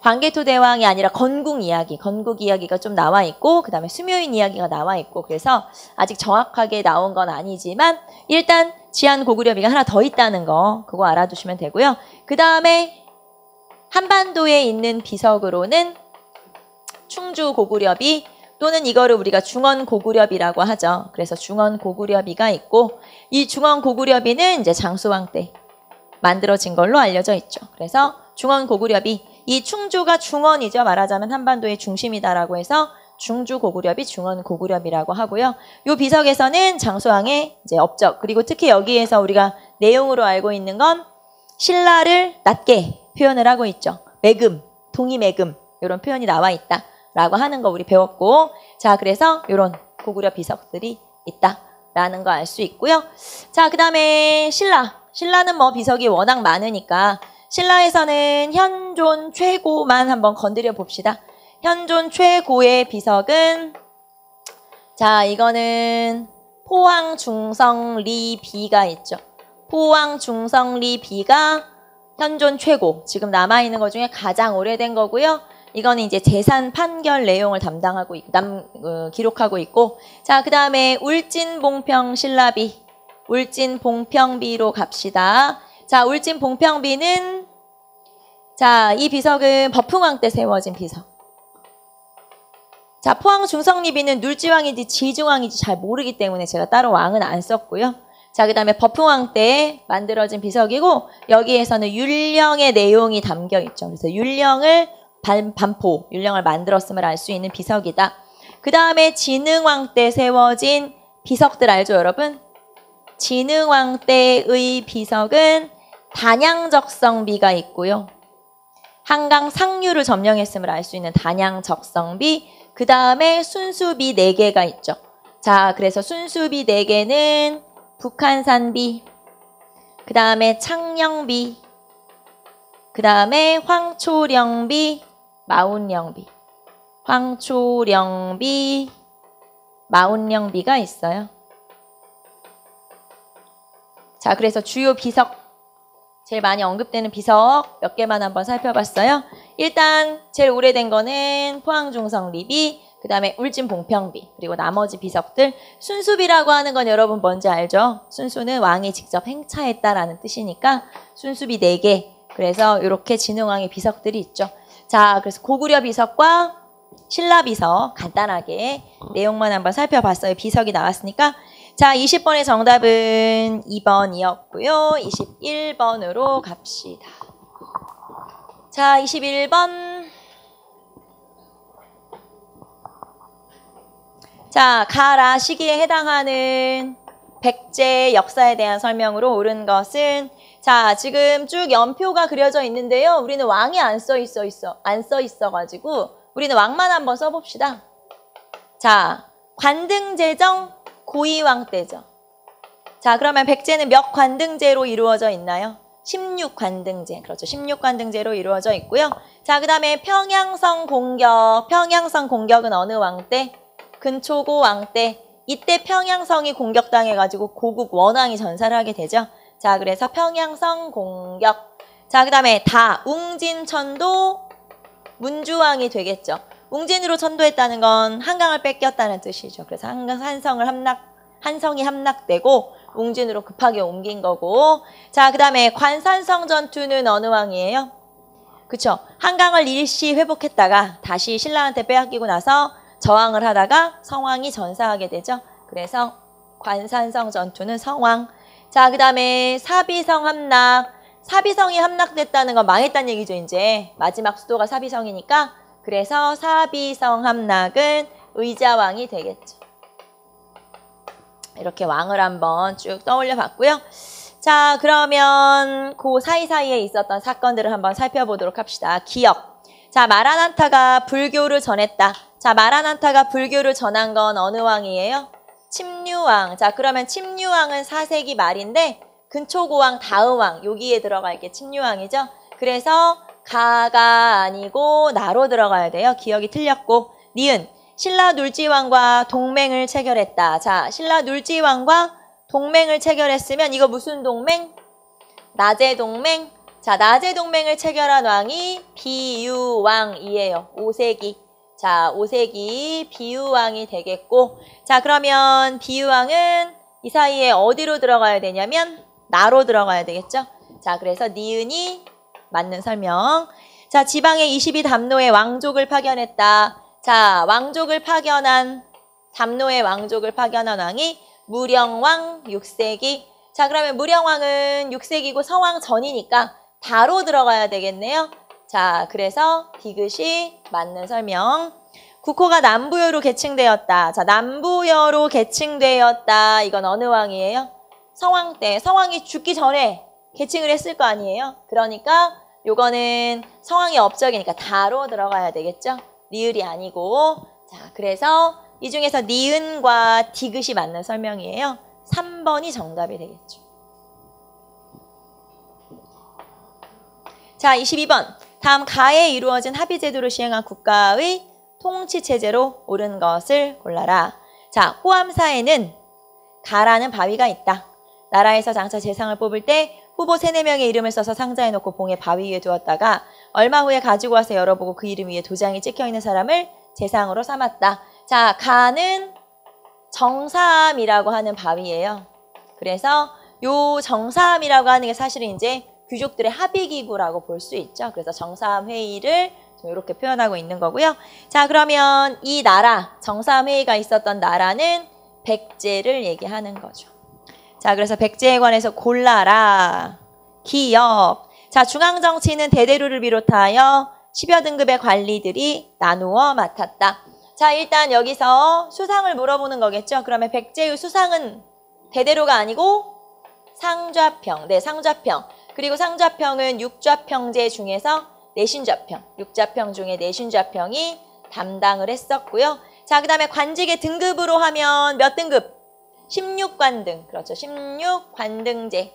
광개토 대왕이 아니라 건국 이야기가 좀 나와 있고 그 다음에 수묘인 이야기가 나와 있고 그래서 아직 정확하게 나온 건 아니지만 일단 지안 고구려비가 하나 더 있다는 거 그거 알아두시면 되고요. 그 다음에 한반도에 있는 비석으로는 충주 고구려비 또는 이거를 우리가 중원 고구려비라고 하죠. 그래서 중원 고구려비가 있고 이 중원 고구려비는 이제 장수왕 때 만들어진 걸로 알려져 있죠. 그래서 중원 고구려비 이 충주가 중원이죠. 말하자면 한반도의 중심이다라고 해서 중주 고구려비, 중원 고구려비라고 하고요. 이 비석에서는 장수왕의 이제 업적 그리고 특히 여기에서 우리가 내용으로 알고 있는 건 신라를 낮게 표현을 하고 있죠. 매금, 동이매금 이런 표현이 나와 있다라고 하는 거 우리 배웠고 자 그래서 이런 고구려 비석들이 있다라는 거 알 수 있고요. 자 그 다음에 신라 신라는 뭐 비석이 워낙 많으니까 신라에서는 현존 최고만 한번 건드려 봅시다. 현존 최고의 비석은 자, 이거는 포항 중성리 비가 있죠. 포항 중성리 비가 현존 최고, 지금 남아있는 것 중에 가장 오래된 거고요. 이거는 이제 재산 판결 내용을 담당하고 기록하고 있고, 자, 그 다음에 울진봉평 신라비, 울진봉평비로 갑시다. 자, 울진봉평비는 자, 이 비석은 버풍왕 때 세워진 비석. 자, 포항 중성리비는 눌지왕인지 지중왕인지 잘 모르기 때문에 제가 따로 왕은 안 썼고요. 자, 그 다음에 버풍왕 때 만들어진 비석이고, 여기에서는 율령의 내용이 담겨 있죠. 그래서 율령을 율령을 만들었음을 알 수 있는 비석이다. 그 다음에 진흥왕 때 세워진 비석들 알죠, 여러분? 진흥왕 때의 비석은 단양적성비가 있고요. 한강 상류를 점령했음을 알 수 있는 단양적성비, 그 다음에 순수비 4개가 있죠. 자, 그래서 순수비 4개는 북한산비, 그 다음에 창령비, 그 다음에 황초령비, 마운령비, 황초령비, 마운령비가 있어요. 자, 그래서 주요 비석, 제일 많이 언급되는 비석 몇 개만 한번 살펴봤어요. 일단 제일 오래된 거는 포항중성리비, 그 다음에 울진봉평비, 그리고 나머지 비석들. 순수비라고 하는 건 여러분 뭔지 알죠? 순수는 왕이 직접 행차했다라는 뜻이니까 순수비 4개. 그래서 이렇게 진흥왕의 비석들이 있죠. 자, 그래서 고구려 비석과 신라 비석 간단하게 내용만 한번 살펴봤어요. 비석이 나왔으니까. 자, 20번의 정답은 2번이었고요. 21번으로 갑시다. 자, 21번. 자, 가라 시기에 해당하는 백제 역사에 대한 설명으로 옳은 것은, 자, 지금 쭉 연표가 그려져 있는데요. 우리는 왕이 안 써 있어가지고 우리는 왕만 한번 써봅시다. 자, 관등제정 고이왕 때죠. 자, 그러면 백제는 몇 관등제로 이루어져 있나요? 16관등제. 그렇죠. 16관등제로 이루어져 있고요. 자, 그 다음에 평양성 공격. 평양성 공격은 어느 왕 때? 근초고 왕 때. 이때 평양성이 공격당해가지고 고국 원왕이 전사를 하게 되죠. 자, 그래서 평양성 공격. 자, 그 다음에 웅진천도 문주왕이 되겠죠. 웅진으로 천도했다는 건 한강을 뺏겼다는 뜻이죠. 그래서 한성이 함락되고 웅진으로 급하게 옮긴 거고. 자, 그 다음에 관산성 전투는 어느 왕이에요? 그쵸. 한강을 일시 회복했다가 다시 신라한테 빼앗기고 나서 저항을 하다가 성왕이 전사하게 되죠. 그래서 관산성 전투는 성왕. 자, 그 다음에 사비성 함락. 사비성이 함락됐다는 건 망했다는 얘기죠, 이제. 마지막 수도가 사비성이니까. 그래서 사비성 함락은 의자왕이 되겠죠. 이렇게 왕을 한번 쭉 떠올려 봤고요. 자, 그러면 그 사이사이에 있었던 사건들을 한번 살펴보도록 합시다. 기억. 자, 마라난타가 불교를 전했다. 자, 마라난타가 불교를 전한 건 어느 왕이에요? 침류왕. 자, 그러면 침류왕은 4세기 말인데 근초고왕 다음 왕, 여기에 들어갈 게 침류왕이죠. 그래서 가가 아니고 나로 들어가야 돼요. 기억이 틀렸고. 니은. 신라 눌지왕과 동맹을 체결했다. 자, 신라 눌지왕과 동맹을 체결했으면 이거 무슨 동맹? 나제 동맹. 자, 나제 동맹을 체결한 왕이 비유왕이에요. 5세기. 자, 5세기 비유왕이 되겠고. 자, 그러면 비유왕은 이 사이에 어디로 들어가야 되냐면 나로 들어가야 되겠죠. 자, 그래서 니은이 맞는 설명. 자, 지방의 22담로의 왕족을 파견했다. 자, 담로의 왕족을 파견한 왕이 무령왕 6세기. 자, 그러면 무령왕은 6세기고 성왕 전이니까 다로 들어가야 되겠네요. 자, 그래서 디귿이 맞는 설명. 국호가 남부여로 계층되었다. 자, 남부여로 계층되었다. 이건 어느 왕이에요? 성왕 때. 성왕이 죽기 전에 계층을 했을 거 아니에요? 그러니까 요거는 성왕의 업적이니까 다로 들어가야 되겠죠? 리을이 아니고. 자, 그래서 이 중에서 니은과 디귿이 맞는 설명이에요. 3번이 정답이 되겠죠. 자, 22번. 다음 가에 이루어진 합의제도를 시행한 국가의 통치체제로 옳은 것을 골라라. 자, 호암사에는 가라는 바위가 있다. 나라에서 장차 재상을 뽑을 때 후보 3, 4명의 이름을 써서 상자에 넣고 봉에 바위 위에 두었다가 얼마 후에 가지고 와서 열어보고 그 이름 위에 도장이 찍혀있는 사람을 재상으로 삼았다. 자, 가는 정사함이라고 하는 바위예요. 그래서 요 정사함이라고 하는 게 사실은 이제 귀족들의 합의기구라고 볼 수 있죠. 그래서 정사함 회의를 좀 이렇게 표현하고 있는 거고요. 자, 그러면 이 나라, 정사함 회의가 있었던 나라는 백제를 얘기하는 거죠. 자, 그래서 백제에 관해서 골라라. 기업. 자, 중앙정치는 대대로를 비롯하여 10여 등급의 관리들이 나누어 맡았다. 자, 일단 여기서 수상을 물어보는 거겠죠. 그러면 백제의 수상은 대대로가 아니고 상좌평. 네, 상좌평. 그리고 상좌평은 육좌평제 중에서 내신좌평. 육좌평 중에 내신좌평이 담당을 했었고요. 자, 그 다음에 관직의 등급으로 하면 몇 등급? 16관등. 그렇죠. 16관등제.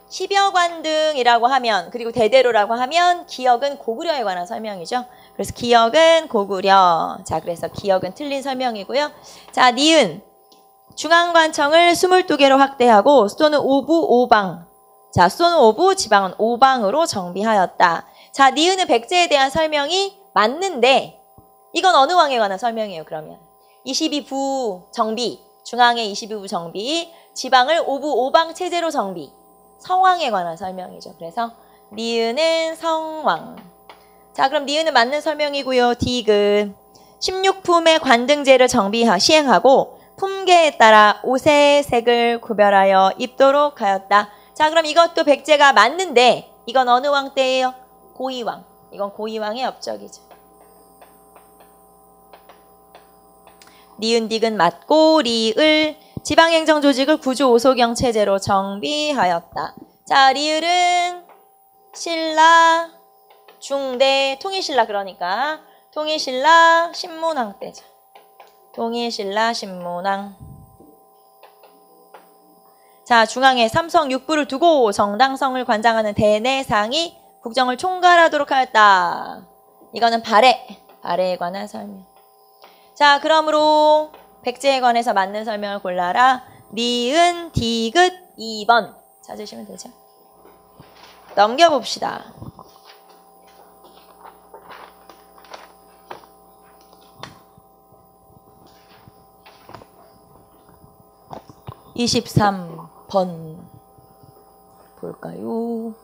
10여 관등이라고 하면, 그리고 대대로라고 하면 기역은 고구려에 관한 설명이죠. 그래서 기역은 고구려. 자, 그래서 기역은 틀린 설명이고요. 자, 니은. 중앙관청을 22개로 확대하고 수도는 오부, 오방. 자, 수도는 오부, 지방은 오방으로 정비하였다. 자, 니은은 백제에 대한 설명이 맞는데 이건 어느 왕에 관한 설명이에요, 그러면? 22부 정비, 중앙의 22부 정비, 지방을 오부, 오방 체제로 정비. 성왕에 관한 설명이죠. 그래서 니은은 성왕. 자, 그럼 니은은 맞는 설명이고요. 디귿. 16품의 관등제를 시행하고 품계에 따라 옷의 색을 구별하여 입도록 하였다. 자, 그럼 이것도 백제가 맞는데 이건 어느 왕 때예요? 고이왕. 이건 고이왕의 업적이죠. 니은 디귿 맞고 리을 지방행정 조직을 구조 오소경 체제로 정비하였다. 자, 리을은 신라 중대 통일신라 그러니까 통일신라 신문왕 때죠. 통일신라 신문왕. 자, 중앙에 삼성 육부를 두고 정당성을 관장하는 대내상이 국정을 총괄하도록 하였다. 이거는 발해에 관한 설명. 자, 그러므로 백제에 관해서 맞는 설명을 골라라. 니은, 디귿, 2번 찾으시면 되죠. 넘겨봅시다. (23번) 볼까요?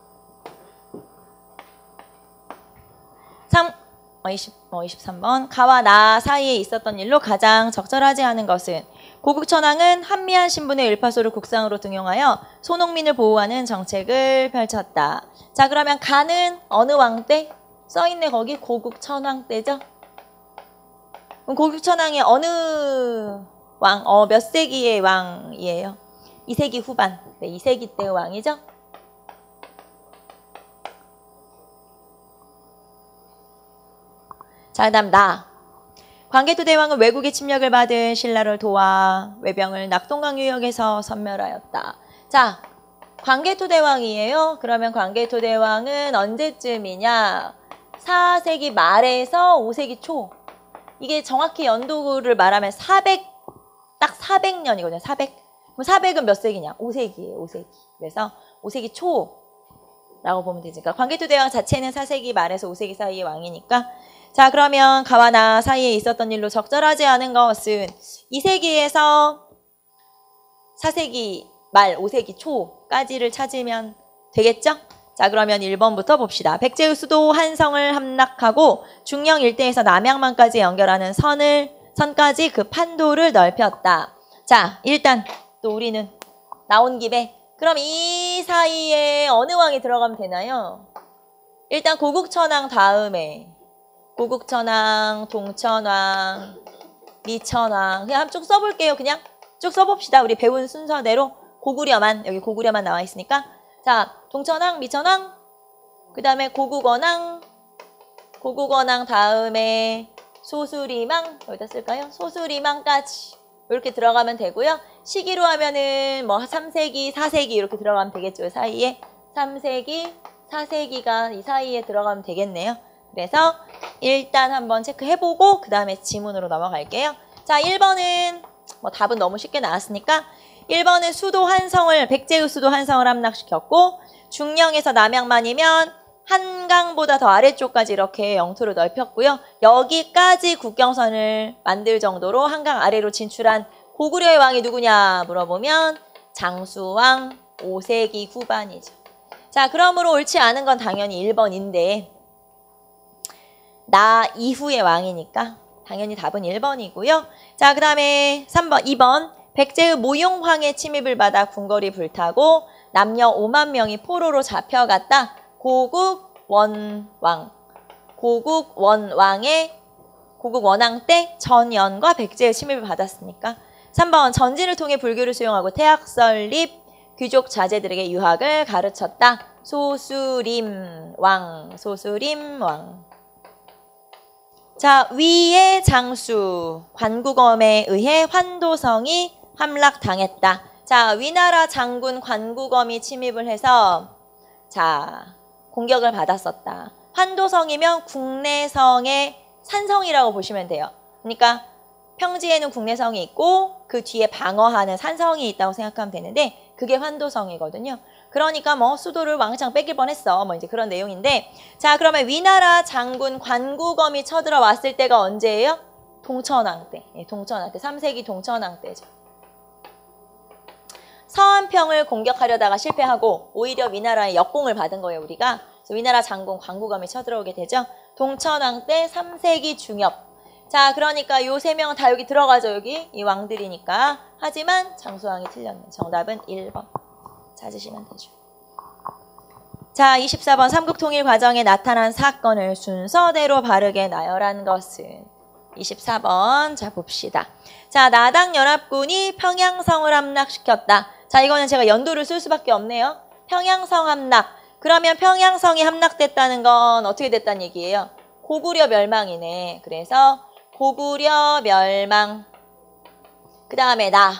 23번. 가와 나 사이에 있었던 일로 가장 적절하지 않은 것은 고국천왕은 한미한 신분의 일파소를 국상으로 등용하여 소농민을 보호하는 정책을 펼쳤다. 자, 그러면 가는 어느 왕 때? 써있네 거기 고국천왕 때죠? 그럼 고국천왕이 어느 왕? 몇 세기의 왕이에요? 2세기 후반. 네, 2세기 때의 왕이죠? 자, 그 다음 나. 광개토대왕은 외국의 침략을 받은 신라를 도와 외병을 낙동강 유역에서 섬멸하였다. 자, 광개토대왕이에요. 그러면 광개토대왕은 언제쯤이냐? 4세기 말에서 5세기 초. 이게 정확히 연도를 말하면 딱 400년이거든요. 400. 그럼 400은 몇 세기냐? 5세기예요. 5세기. 그래서 5세기 초라고 보면 되지. 그러니까 광개토대왕 자체는 4세기 말에서 5세기 사이의 왕이니까. 자, 그러면 가와 나 사이에 있었던 일로 적절하지 않은 것은 2세기에서 4세기 말 5세기 초까지를 찾으면 되겠죠? 자, 그러면 1번부터 봅시다. 백제의 수도 한성을 함락하고 중령 일대에서 남양만까지 연결하는 선까지 그 판도를 넓혔다. 자, 일단 또 우리는 나온 김에 그럼 이 사이에 어느 왕이 들어가면 되나요? 일단 고국천왕 다음에 고국천왕, 동천왕, 미천왕 그냥 쭉 써볼게요. 그냥 쭉 써봅시다. 우리 배운 순서대로 고구려만, 여기 고구려만 나와 있으니까. 자, 동천왕, 미천왕, 그 다음에 고국원왕 다음에 소수리망, 여기다 쓸까요? 소수리망까지 이렇게 들어가면 되고요. 시기로 하면은 뭐 3세기, 4세기 이렇게 들어가면 되겠죠. 사이에 3세기, 4세기가 이 사이에 들어가면 되겠네요. 그래서 일단 한번 체크해보고 그 다음에 지문으로 넘어갈게요. 자, 1번은 뭐 답은 너무 쉽게 나왔으니까 1번은 수도 한성을 백제의 수도 한성을 함락시켰고 중령에서 남양만이면 한강보다 더 아래쪽까지 이렇게 영토를 넓혔고요. 여기까지 국경선을 만들 정도로 한강 아래로 진출한 고구려의 왕이 누구냐 물어보면 장수왕 5세기 후반이죠. 자, 그러므로 옳지 않은 건 당연히 1번인데 나 이후의 왕이니까 당연히 답은 1번이고요. 자, 그 다음에 3번, 2번 백제의 모용황의 침입을 받아 궁궐이 불타고 남녀 5만 명이 포로로 잡혀갔다. 고국 원왕 때 전연과 백제의 침입을 받았으니까 3번 전진을 통해 불교를 수용하고 태학 설립 귀족 자제들에게 유학을 가르쳤다. 소수림왕. 자, 위의 장수 관구검에 의해 환도성이 함락당했다. 자, 위나라 장군 관구검이 침입을 해서 자, 공격을 받았었다. 환도성이면 국내성의 산성이라고 보시면 돼요. 그러니까 평지에는 국내성이 있고 그 뒤에 방어하는 산성이 있다고 생각하면 되는데 그게 환도성이거든요. 그러니까 뭐 수도를 왕창 뺏길 뻔했어. 뭐 이제 그런 내용인데 자, 그러면 위나라 장군 관구검이 쳐들어왔을 때가 언제예요? 동천왕 때. 예, 동천왕 때. 3세기 동천왕 때죠. 서안평을 공격하려다가 실패하고 오히려 위나라의 역공을 받은 거예요, 우리가. 그래서 위나라 장군 관구검이 쳐들어오게 되죠. 동천왕 때 3세기 중엽. 자, 그러니까 요 세 명은 다 여기 들어가죠, 여기. 이 왕들이니까. 하지만 장수왕이 틀렸네. 정답은 1번. 찾으시면 되죠. 자, 24번 삼국통일 과정에 나타난 사건을 순서대로 바르게 나열한 것은 24번. 자, 봅시다. 자, 나당연합군이 평양성을 함락시켰다. 자, 이거는 제가 연도를 쓸 수밖에 없네요. 평양성 함락. 그러면 평양성이 함락됐다는 건 어떻게 됐다는 얘기예요? 고구려 멸망이네. 그래서 고구려 멸망. 그 다음에 나.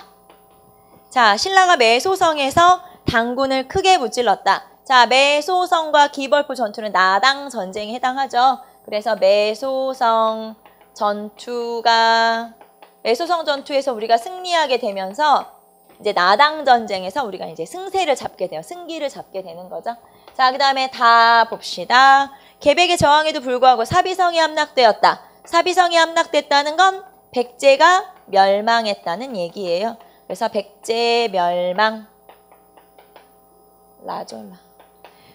자, 신라가 매소성에서 당군을 크게 무찔렀다. 자, 매소성과 기벌포 전투는 나당 전쟁에 해당하죠. 그래서 매소성 전투에서 우리가 승리하게 되면서 이제 나당 전쟁에서 우리가 이제 승세를 잡게 돼요. 승기를 잡게 되는 거죠. 자, 그 다음에 다 봅시다. 계백의 저항에도 불구하고 사비성이 함락되었다. 사비성이 함락됐다는 건 백제가 멸망했다는 얘기예요. 그래서 백제 멸망. 라졸라.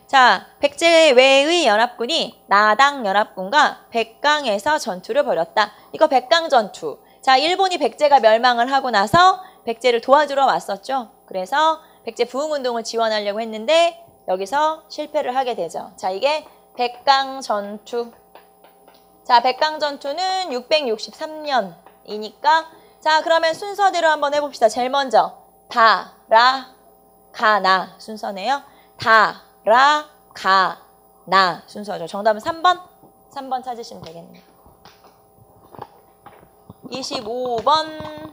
자, 백제 외의 연합군이 나당 연합군과 백강에서 전투를 벌였다. 이거 백강 전투. 자, 일본이 백제가 멸망을 하고 나서 백제를 도와주러 왔었죠. 그래서 백제 부흥운동을 지원하려고 했는데 여기서 실패를 하게 되죠. 자, 이게 백강 전투. 자, 백강 전투는 663년이니까 자, 그러면 순서대로 한번 해봅시다. 제일 먼저 다, 라, 가, 나 순서네요. 다, 라, 가, 나 순서죠. 정답은 3번. 3번 찾으시면 되겠네요. 25번.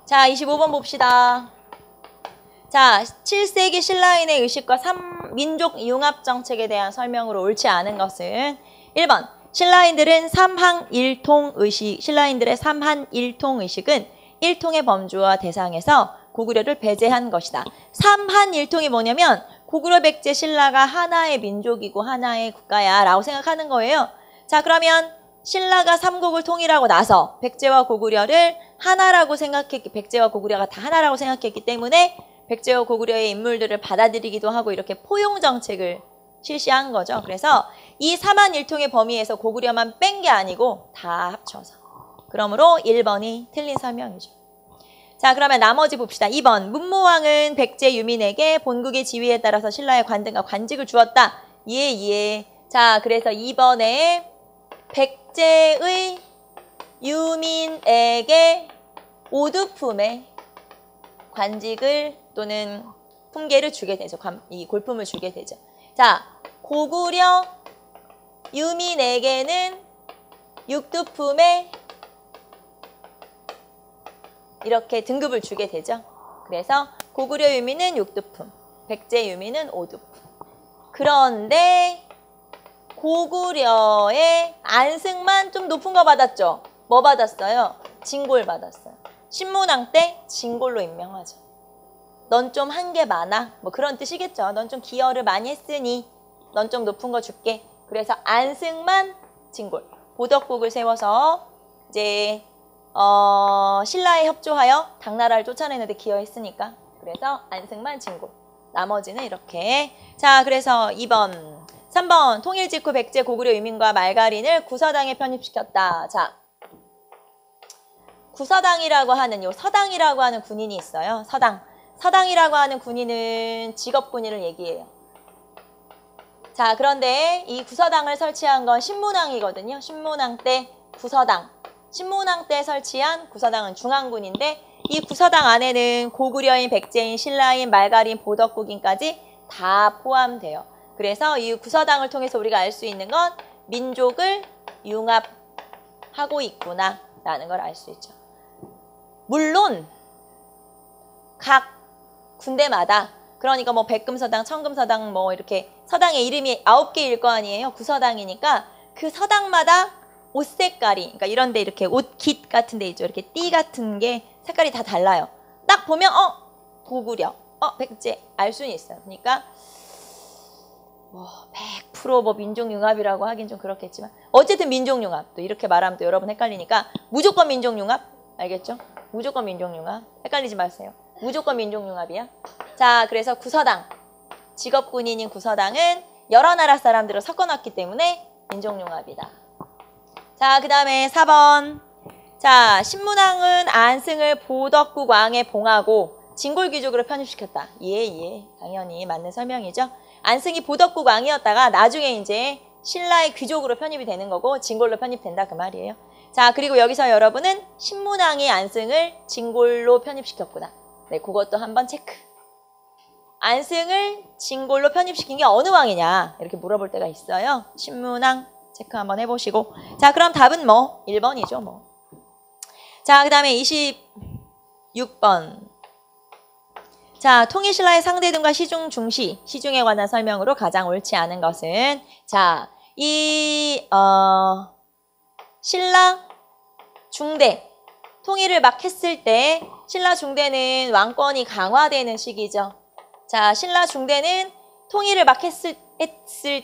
자, 25번 봅시다. 자, 7세기 신라인의 의식과 민족 융합 정책에 대한 설명으로 옳지 않은 것은 1번. 신라인들의 삼한일통의식은 일통의 범주와 대상에서 고구려를 배제한 것이다. 삼한일통이 뭐냐면 고구려, 백제, 신라가 하나의 민족이고 하나의 국가야 라고 생각하는 거예요. 자, 그러면 신라가 삼국을 통일하고 나서 백제와 고구려를 하나라고 생각했기, 백제와 고구려가 다 하나라고 생각했기 때문에 백제와 고구려의 인물들을 받아들이기도 하고 이렇게 포용 정책을 실시한 거죠. 그래서 이 삼한일통의 범위에서 고구려만 뺀 게 아니고 다 합쳐서. 그러므로 1번이 틀린 설명이죠. 자, 그러면 나머지 봅시다. 2번. 문무왕은 백제 유민에게 본국의 지위에 따라서 신라의 관등과 관직을 주었다. 예. 자, 그래서 2번에 백제의 유민에게 오두품의 관직을 또는 품계를 주게 되죠. 이 골품을 주게 되죠. 자, 고구려 유민에게는 육두품의 이렇게 등급을 주게 되죠. 그래서 고구려 유미는 6두품, 백제 유미는 5두품. 그런데 고구려의 안승만 좀 높은 거 받았죠. 뭐 받았어요? 진골 받았어요. 신문왕 때 진골로 임명하죠. 넌 좀 한 게 많아? 뭐 그런 뜻이겠죠. 넌 좀 기여를 많이 했으니 넌 좀 높은 거 줄게. 그래서 안승만 진골. 보덕국을 세워서 이제 신라에 협조하여 당나라를 쫓아내는데 기여했으니까. 그래서 안승만 진골. 나머지는 이렇게. 자, 그래서 2번. 3번. 통일 직후 백제 고구려 유민과 말가린을 구서당에 편입시켰다. 자, 구서당이라고 하는 요 서당이라고 하는 군인이 있어요. 서당이라고 하는 군인은 직업군인을 얘기해요. 자, 그런데 이 구서당을 설치한 건 신문왕이거든요. 신문왕 때 구서당. 신문왕 때 설치한 구서당은 중앙군인데 이 구서당 안에는 고구려인, 백제인, 신라인, 말가린, 보덕국인까지 다 포함돼요. 그래서 이 구서당을 통해서 우리가 알 수 있는 건 민족을 융합하고 있구나라는 걸 알 수 있죠. 물론 각 군대마다 그러니까 뭐 백금서당, 천금서당 뭐 이렇게 서당의 이름이 9개일 거 아니에요. 구서당이니까 그 서당마다 옷 색깔이 그러니까 이런 데 이렇게 옷깃 같은 데 있죠. 이렇게 띠 같은 게 색깔이 다 달라요. 딱 보면 고구려, 백제 알 수는 있어요. 그러니까 뭐 100% 뭐 민족융합이라고 하긴 좀 그렇겠지만 어쨌든 민족융합. 또 이렇게 말하면 또 여러분 헷갈리니까 무조건 민족융합. 알겠죠? 무조건 민족융합. 헷갈리지 마세요. 무조건 민족융합이야. 자, 그래서 구서당. 직업군인인 구서당은 여러 나라 사람들을 섞어놨기 때문에 민족융합이다. 자, 그 다음에 4번. 자, 신문왕은 안승을 보덕국 왕에 봉하고 진골귀족으로 편입시켰다. 예. 당연히 맞는 설명이죠. 안승이 보덕국 왕이었다가 나중에 이제 신라의 귀족으로 편입이 되는 거고 진골로 편입된다 그 말이에요. 자, 그리고 여기서 여러분은 신문왕이 안승을 진골로 편입시켰구나. 네, 그것도 한번 체크. 안승을 진골로 편입시킨 게 어느 왕이냐 이렇게 물어볼 때가 있어요. 신문왕 체크 한번 해보시고. 자, 그럼 답은 뭐 1번이죠 뭐. 자, 그 다음에 26번. 자, 통일신라의 상대등과 시중 중시, 시중에 관한 설명으로 가장 옳지 않은 것은 자, 이 신라 중대 통일을 막 했을 때 신라 중대는 왕권이 강화되는 시기죠. 자, 신라 중대는 통일을 막 했을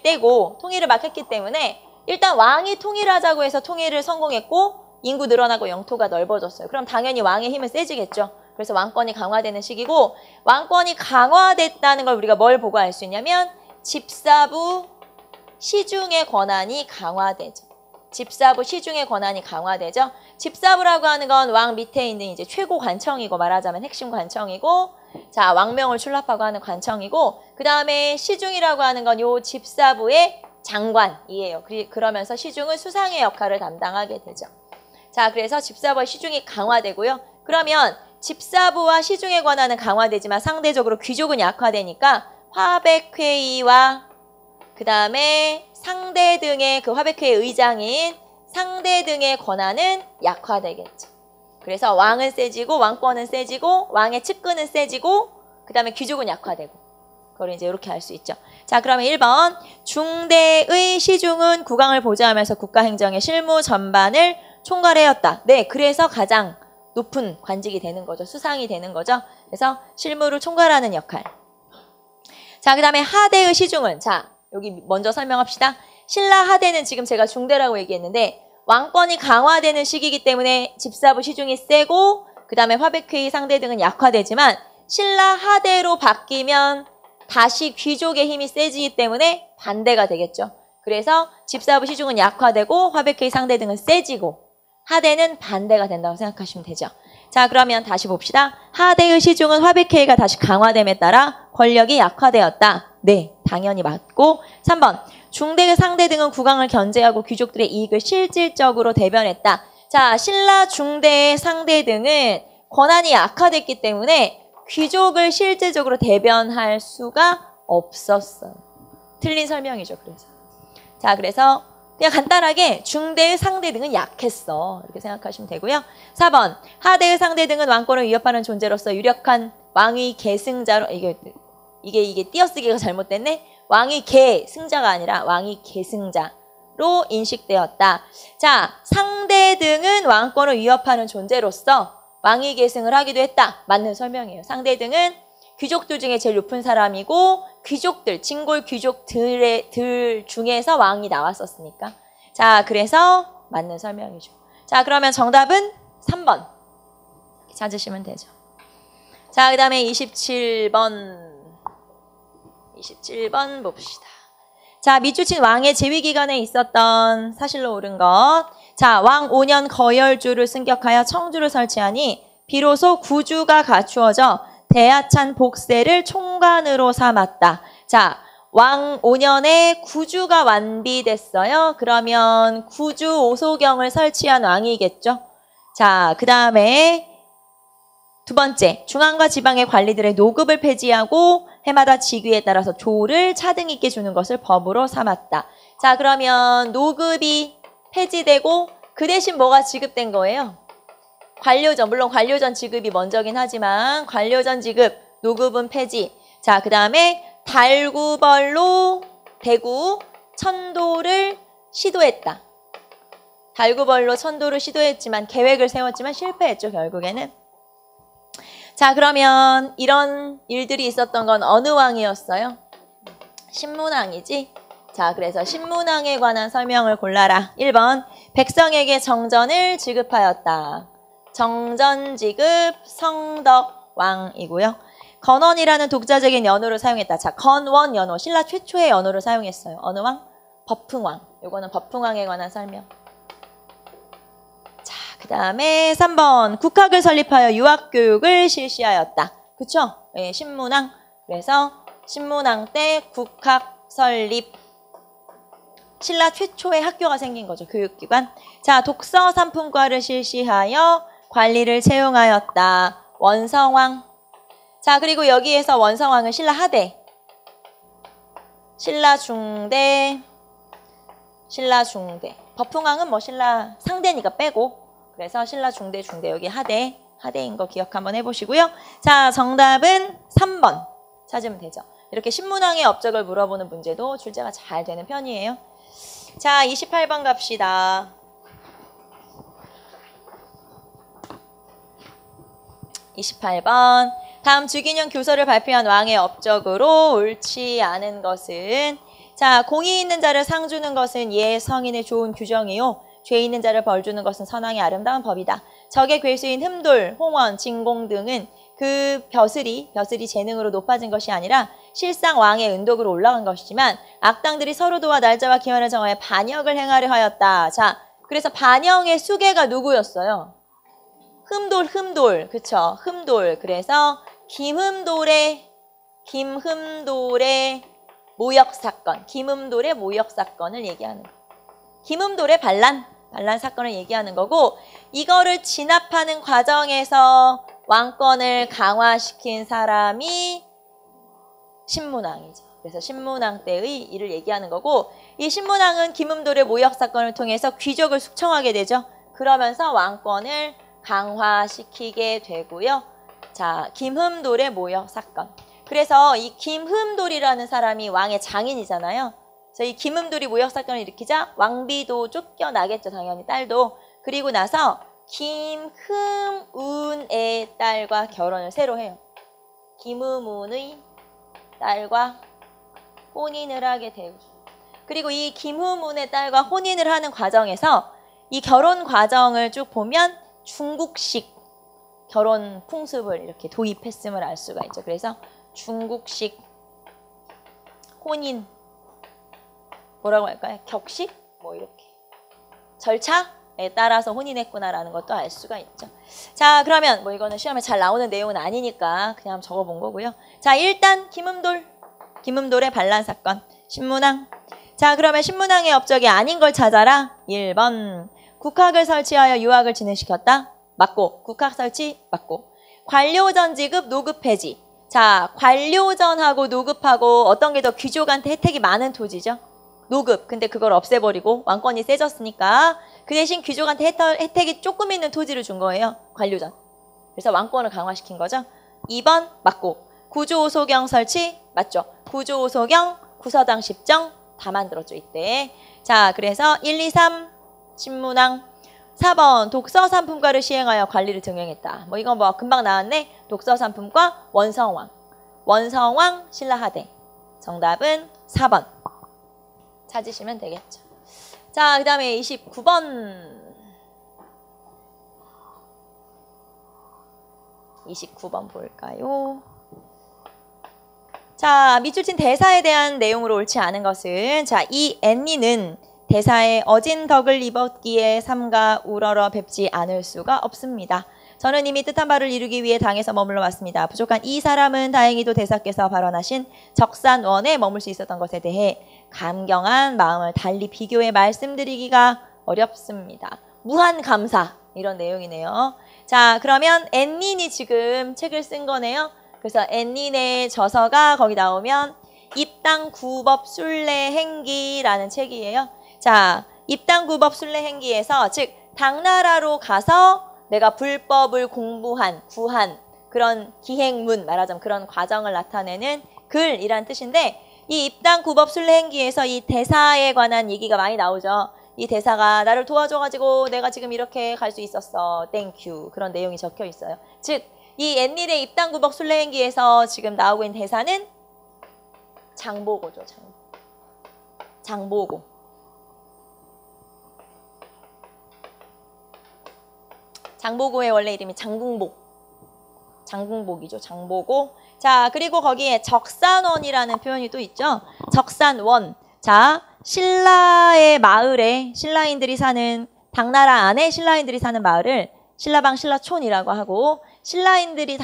때고 통일을 막 했기 때문에 일단 왕이 통일하자고 해서 통일을 성공했고 인구 늘어나고 영토가 넓어졌어요. 그럼 당연히 왕의 힘은 세지겠죠. 그래서 왕권이 강화되는 시기고 왕권이 강화됐다는 걸 우리가 뭘 보고 알 수 있냐면 집사부 시중의 권한이 강화되죠. 집사부 시중의 권한이 강화되죠. 집사부라고 하는 건 왕 밑에 있는 이제 최고 관청이고 말하자면 핵심 관청이고 자, 왕명을 출납하고 하는 관청이고 그 다음에 시중이라고 하는 건 요 집사부의 장관이에요. 그러면서 시중은 수상의 역할을 담당하게 되죠. 자, 그래서 집사부와 시중이 강화되고요. 그러면 집사부와 시중의 권한은 강화되지만 상대적으로 귀족은 약화되니까 화백회의와 그 다음에 상대 등의 그 화백회의 의장인 상대 등의 권한은 약화되겠죠. 그래서 왕은 세지고 왕권은 세지고 왕의 측근은 세지고 그 다음에 귀족은 약화되고 그걸 이제 이렇게 알 수 있죠. 자, 그러면 1번 중대의 시중은 국왕을 보좌하면서 국가행정의 실무 전반을 총괄하였다. 네, 그래서 가장 높은 관직이 되는 거죠. 수상이 되는 거죠. 그래서 실무를 총괄하는 역할. 자, 그 다음에 하대의 시중은 자, 여기 먼저 설명합시다. 신라 하대는 지금 제가 중대라고 얘기했는데 왕권이 강화되는 시기이기 때문에 집사부 시중이 세고 그 다음에 화백회의 상대 등은 약화되지만 신라 하대로 바뀌면 다시 귀족의 힘이 세지기 때문에 반대가 되겠죠. 그래서 집사부 시중은 약화되고 화백회의 상대 등은 세지고 하대는 반대가 된다고 생각하시면 되죠. 자, 그러면 다시 봅시다. 하대의 시중은 화백회의가 다시 강화됨에 따라 권력이 약화되었다. 네, 당연히 맞고 3번 중대 상대 등은 국왕을 견제하고 귀족들의 이익을 실질적으로 대변했다. 자, 신라 중대 상대 등은 권한이 약화됐기 때문에 귀족을 실질적으로 대변할 수가 없었어요. 틀린 설명이죠. 그래서 자, 그래서 그냥 간단하게 중대의 상대 등은 약했어. 이렇게 생각하시면 되고요. 4번 하대의 상대 등은 왕권을 위협하는 존재로서 유력한 왕위 계승자로 이게 띄어쓰기가 잘못됐네. 왕위 계승자가 아니라 왕위 계승자로 인식되었다. 자, 상대 등은 왕권을 위협하는 존재로서 왕위 계승을 하기도 했다. 맞는 설명이에요. 상대 등은 귀족들 중에 제일 높은 사람이고 귀족들, 진골 귀족들 중에서 왕이 나왔었으니까. 자, 그래서 맞는 설명이죠. 자, 그러면 정답은 3번 찾으시면 되죠. 자, 그 다음에 27번 봅시다. 자, 밑줄친 왕의 재위기간에 있었던 사실로 옳은 것. 자, 왕 5년 거열주를 승격하여 청주를 설치하니 비로소 구주가 갖추어져 대하찬 복세를 총관으로 삼았다. 자, 왕 5년에 구주가 완비됐어요. 그러면 구주 오소경을 설치한 왕이겠죠. 자, 그 다음에 두 번째, 중앙과 지방의 관리들의 노급을 폐지하고 해마다 직위에 따라서 조를 차등 있게 주는 것을 법으로 삼았다. 자, 그러면 노급이 폐지되고 그 대신 뭐가 지급된 거예요? 관료전, 물론 관료전 지급이 먼저긴 하지만 관료전 지급, 노급은 폐지. 자, 그 다음에 달구벌로 대구 천도를 시도했다. 달구벌로 천도를 시도했지만 계획을 세웠지만 실패했죠, 결국에는. 자, 그러면 이런 일들이 있었던 건 어느 왕이었어요? 신문왕이지. 자, 그래서 신문왕에 관한 설명을 골라라. 1번, 백성에게 정전을 지급하였다. 정전 지급 성덕왕이고요. 건원이라는 독자적인 연호를 사용했다. 자, 건원 연호, 신라 최초의 연호를 사용했어요. 어느 왕? 법흥왕. 요거는 법흥왕에 관한 설명. 자, 그 다음에 3번, 국학을 설립하여 유학교육을 실시하였다. 그쵸? 예, 신문왕. 그래서 신문왕 때 국학 설립. 신라 최초의 학교가 생긴 거죠. 교육기관. 자, 독서 삼품과를 실시하여 관리를 채용하였다. 원성왕. 자, 그리고 여기에서 원성왕은 신라 하대, 신라 중대, 신라 중대. 법흥왕은 뭐 신라 상대니까 빼고, 그래서 신라 중대, 중대. 여기 하대인 거 기억 한번 해보시고요. 자, 정답은 3번 찾으면 되죠. 이렇게 신문왕의 업적을 물어보는 문제도 출제가 잘 되는 편이에요. 자, 28번 갑시다. 28번. 다음 주기년 교서를 발표한 왕의 업적으로 옳지 않은 것은, 자, 공의 있는 자를 상 주는 것은 예 성인의 좋은 규정이요, 죄 있는 자를 벌 주는 것은 선왕의 아름다운 법이다. 적의 괴수인 흠돌, 홍원, 진공 등은 그 벼슬이 재능으로 높아진 것이 아니라 실상 왕의 은덕으로 올라간 것이지만 악당들이 서로 도와 날짜와 기원을 정하여 반역을 행하려 하였다. 자, 그래서 반역의 수괴가 누구였어요? 흠돌, 그쵸? 흠돌. 그래서 김흠돌의 모역 사건을 얘기하는 거예요. 김흠돌의 반란 사건을 얘기하는 거고, 이거를 진압하는 과정에서 왕권을 강화시킨 사람이 신문왕이죠. 그래서 신문왕 때의 일을 얘기하는 거고, 이 신문왕은 김흠돌의 모역 사건을 통해서 귀족을 숙청하게 되죠. 그러면서 왕권을 강화시키게 되고요. 자, 김흠돌의 모역 사건. 그래서 이 김흠돌이라는 사람이 왕의 장인이잖아요. 그래서 이 김흠돌이 모역 사건을 일으키자 왕비도 쫓겨나겠죠, 당연히 딸도. 그리고 나서 김흠운의 딸과 결혼을 새로 해요. 김흠운의 딸과 혼인을 하게 되죠. 그리고 이 김흠운의 딸과 혼인을 하는 과정에서 이 결혼 과정을 쭉 보면 중국식 결혼 풍습을 이렇게 도입했음을 알 수가 있죠. 그래서 중국식 혼인, 뭐라고 할까요? 격식? 뭐 이렇게 절차에 따라서 혼인했구나라는 것도 알 수가 있죠. 자, 그러면 뭐 이거는 시험에 잘 나오는 내용은 아니니까 그냥 적어본 거고요. 자, 일단 김흠돌의 반란 사건, 신문왕. 자, 그러면 신문왕의 업적이 아닌 걸 찾아라. 1번, 국학을 설치하여 유학을 진행시켰다. 맞고. 국학 설치 맞고. 관료전 지급 노급 폐지. 자, 관료전하고 노급하고 어떤 게 더 귀족한테 혜택이 많은 토지죠? 노급. 근데 그걸 없애버리고 왕권이 세졌으니까 그 대신 귀족한테 혜택이 조금 있는 토지를 준 거예요. 관료전. 그래서 왕권을 강화시킨 거죠. 2번 맞고. 구조오소경 설치 맞죠. 구조오소경, 구서당 10정 다 만들었죠. 이때. 자, 그래서 1, 2, 3 신문왕. 4번 독서산품과를 시행하여 관리를 증명했다. 뭐 이건 뭐 금방 나왔네. 독서산품과 원성왕. 원성왕 신라하대. 정답은 4번. 찾으시면 되겠죠. 자, 그 다음에 29번. 29번 볼까요? 자, 밑줄 친 대사에 대한 내용으로 옳지 않은 것은 자, 이 앤니는 대사에 어진 덕을 입었기에 삼가 우러러 뵙지 않을 수가 없습니다. 저는 이미 뜻한 바를 이루기 위해 당에서 머물러 왔습니다. 부족한 이 사람은 다행히도 대사께서 발언하신 적산원에 머물 수 있었던 것에 대해 감경한 마음을 달리 비교해 말씀드리기가 어렵습니다. 무한 감사 이런 내용이네요. 자, 그러면 앤닌이 지금 책을 쓴 거네요. 그래서 앤닌의 저서가 거기 나오면 입당구법 순례행기라는 책이에요. 자, 입당구법 순례행기에서 즉 당나라로 가서 내가 불법을 구한 그런 기행문 말하자면 그런 과정을 나타내는 글이란 뜻인데 이 입당구법 순례행기에서 이 대사에 관한 얘기가 많이 나오죠. 이 대사가 나를 도와줘가지고 내가 지금 이렇게 갈 수 있었어. 땡큐. 그런 내용이 적혀 있어요. 즉, 이 앤닐의 입당구법 순례행기에서 지금 나오고 있는 대사는 장보고죠. 장보고. 장보고의 원래 이름이 장궁복. 장궁복이죠. 장보고. 자, 그리고 거기에 적산원이라는 표현이 또 있죠. 적산원. 자, 신라의 마을에 신라인들이 사는 당나라 안에 신라인들이 사는 마을을 신라방 신라촌이라고 하고 신라인들이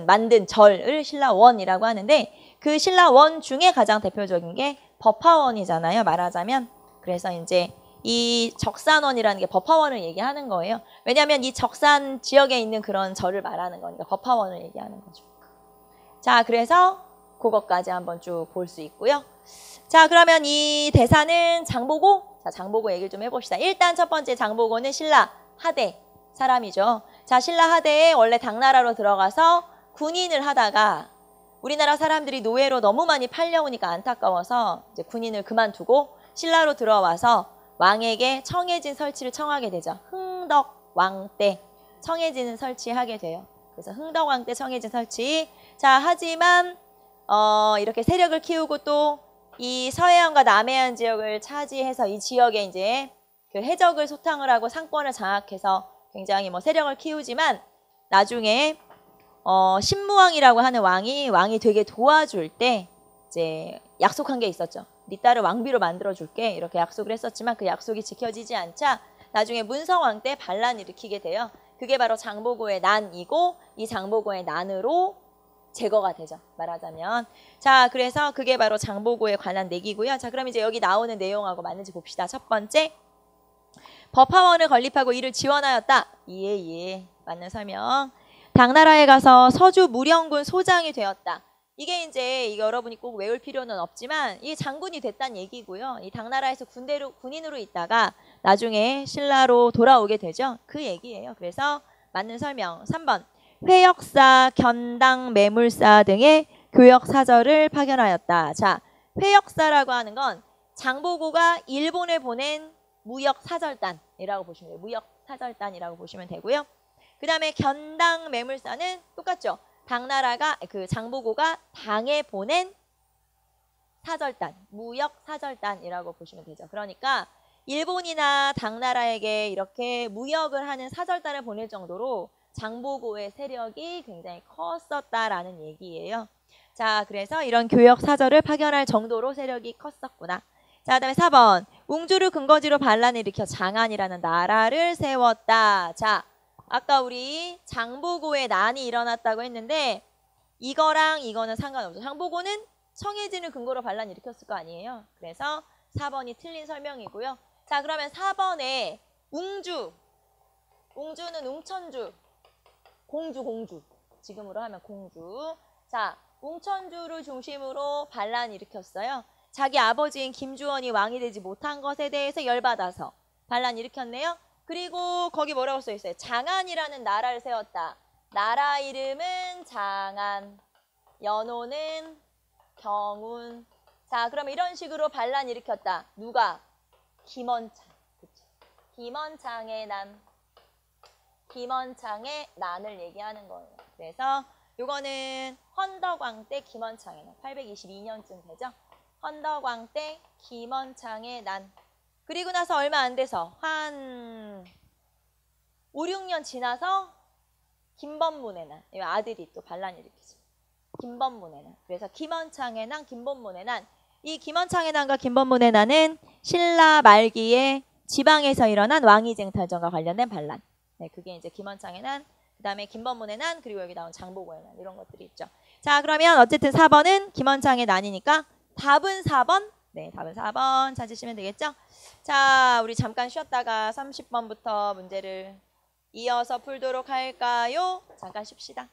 만든 절을 신라원이라고 하는데 그 신라원 중에 가장 대표적인 게 법화원이잖아요. 말하자면. 그래서 이제 이 적산원이라는 게 법화원을 얘기하는 거예요. 왜냐하면 이 적산 지역에 있는 그런 절을 말하는 거니까 법화원을 얘기하는 거죠. 자, 그래서 그것까지 한번 쭉 볼 수 있고요. 자, 그러면 이 대사는 장보고, 자, 장보고 얘기를 좀 해봅시다. 일단 첫 번째 장보고는 신라 하대 사람이죠. 자, 신라 하대에 원래 당나라로 들어가서 군인을 하다가 우리나라 사람들이 노예로 너무 많이 팔려오니까 안타까워서 이제 군인을 그만두고 신라로 들어와서 왕에게 청해진 설치를 청하게 되죠. 흥덕왕 때 청해진을 설치하게 돼요. 그래서 흥덕왕 때 청해진 설치. 자, 하지만 이렇게 세력을 키우고 또 이 서해안과 남해안 지역을 차지해서 이 지역에 이제 그 해적을 소탕을 하고 상권을 장악해서 굉장히 뭐 세력을 키우지만 나중에 신무왕이라고 하는 왕이 되게 도와줄 때 이제 약속한 게 있었죠. 네 딸을 왕비로 만들어줄게 이렇게 약속을 했었지만 그 약속이 지켜지지 않자 나중에 문성왕 때 반란을 일으키게 돼요. 그게 바로 장보고의 난이고 이 장보고의 난으로 제거가 되죠. 말하자면. 자, 그래서 그게 바로 장보고에 관한 내기고요. 자, 그럼 이제 여기 나오는 내용하고 맞는지 봅시다. 첫 번째, 법화원을 건립하고 이를 지원하였다. 예. 맞는 설명. 당나라에 가서 서주 무령군 소장이 되었다. 이게 이제 여러분이 꼭 외울 필요는 없지만 이게 장군이 됐다는 얘기고요. 이 당나라에서 군인으로 있다가 나중에 신라로 돌아오게 되죠. 그 얘기예요. 그래서 맞는 설명. 3번. 회역사, 견당, 매물사 등의 교역 사절을 파견하였다. 자, 회역사라고 하는 건 장보고가 일본에 보낸 무역 사절단이라고 보시면 돼요. 무역 사절단이라고 보시면 되고요. 그 다음에 견당, 매물사는 똑같죠. 당나라가 그 장보고가 당에 보낸 사절단, 무역 사절단이라고 보시면 되죠. 그러니까 일본이나 당나라에게 이렇게 무역을 하는 사절단을 보낼 정도로 장보고의 세력이 굉장히 컸었다라는 얘기예요. 자, 그래서 이런 교역 사절을 파견할 정도로 세력이 컸었구나. 자, 그다음에 4번. 웅주를 근거지로 반란을 일으켜 장안이라는 나라를 세웠다. 자, 아까 우리 장보고의 난이 일어났다고 했는데 이거랑 이거는 상관없죠. 장보고는 청해진을 근거로 반란을 일으켰을 거 아니에요. 그래서 4번이 틀린 설명이고요. 자, 그러면 4번에 웅주는 웅천주. 공주. 지금으로 하면 공주. 자, 웅천주를 중심으로 반란을 일으켰어요. 자기 아버지인 김주원이 왕이 되지 못한 것에 대해서 열받아서 반란 일으켰네요. 그리고 거기 뭐라고 써 있어요? 장안이라는 나라를 세웠다. 나라 이름은 장안, 연호는 경운. 자, 그럼 이런 식으로 반란 일으켰다. 누가? 김원창. 그쵸? 김원창의 난. 김원창의 난을 얘기하는 거예요. 그래서 요거는 헌덕왕 때 김원창의 난. 822년쯤 되죠? 헌덕왕 때 김원창의 난. 그리고 나서 얼마 안 돼서 한 5, 6년 지나서 김범문의 난. 이 아들이 또 반란 일으키죠. 김범문의 난. 그래서 김원창의 난, 김범문의 난. 이 김원창의 난과 김범문의 난은 신라 말기에 지방에서 일어난 왕위쟁탈전과 관련된 반란. 네, 그게 이제 김원창의 난, 그 다음에 김범문의 난, 그리고 여기 나온 장보고의 난, 이런 것들이 있죠. 자, 그러면 어쨌든 4번은 김원창의 난이니까 답은 4번. 네, 답은 4번 찾으시면 되겠죠. 자, 우리 잠깐 쉬었다가 30번부터 문제를 이어서 풀도록 할까요? 잠깐 쉽시다.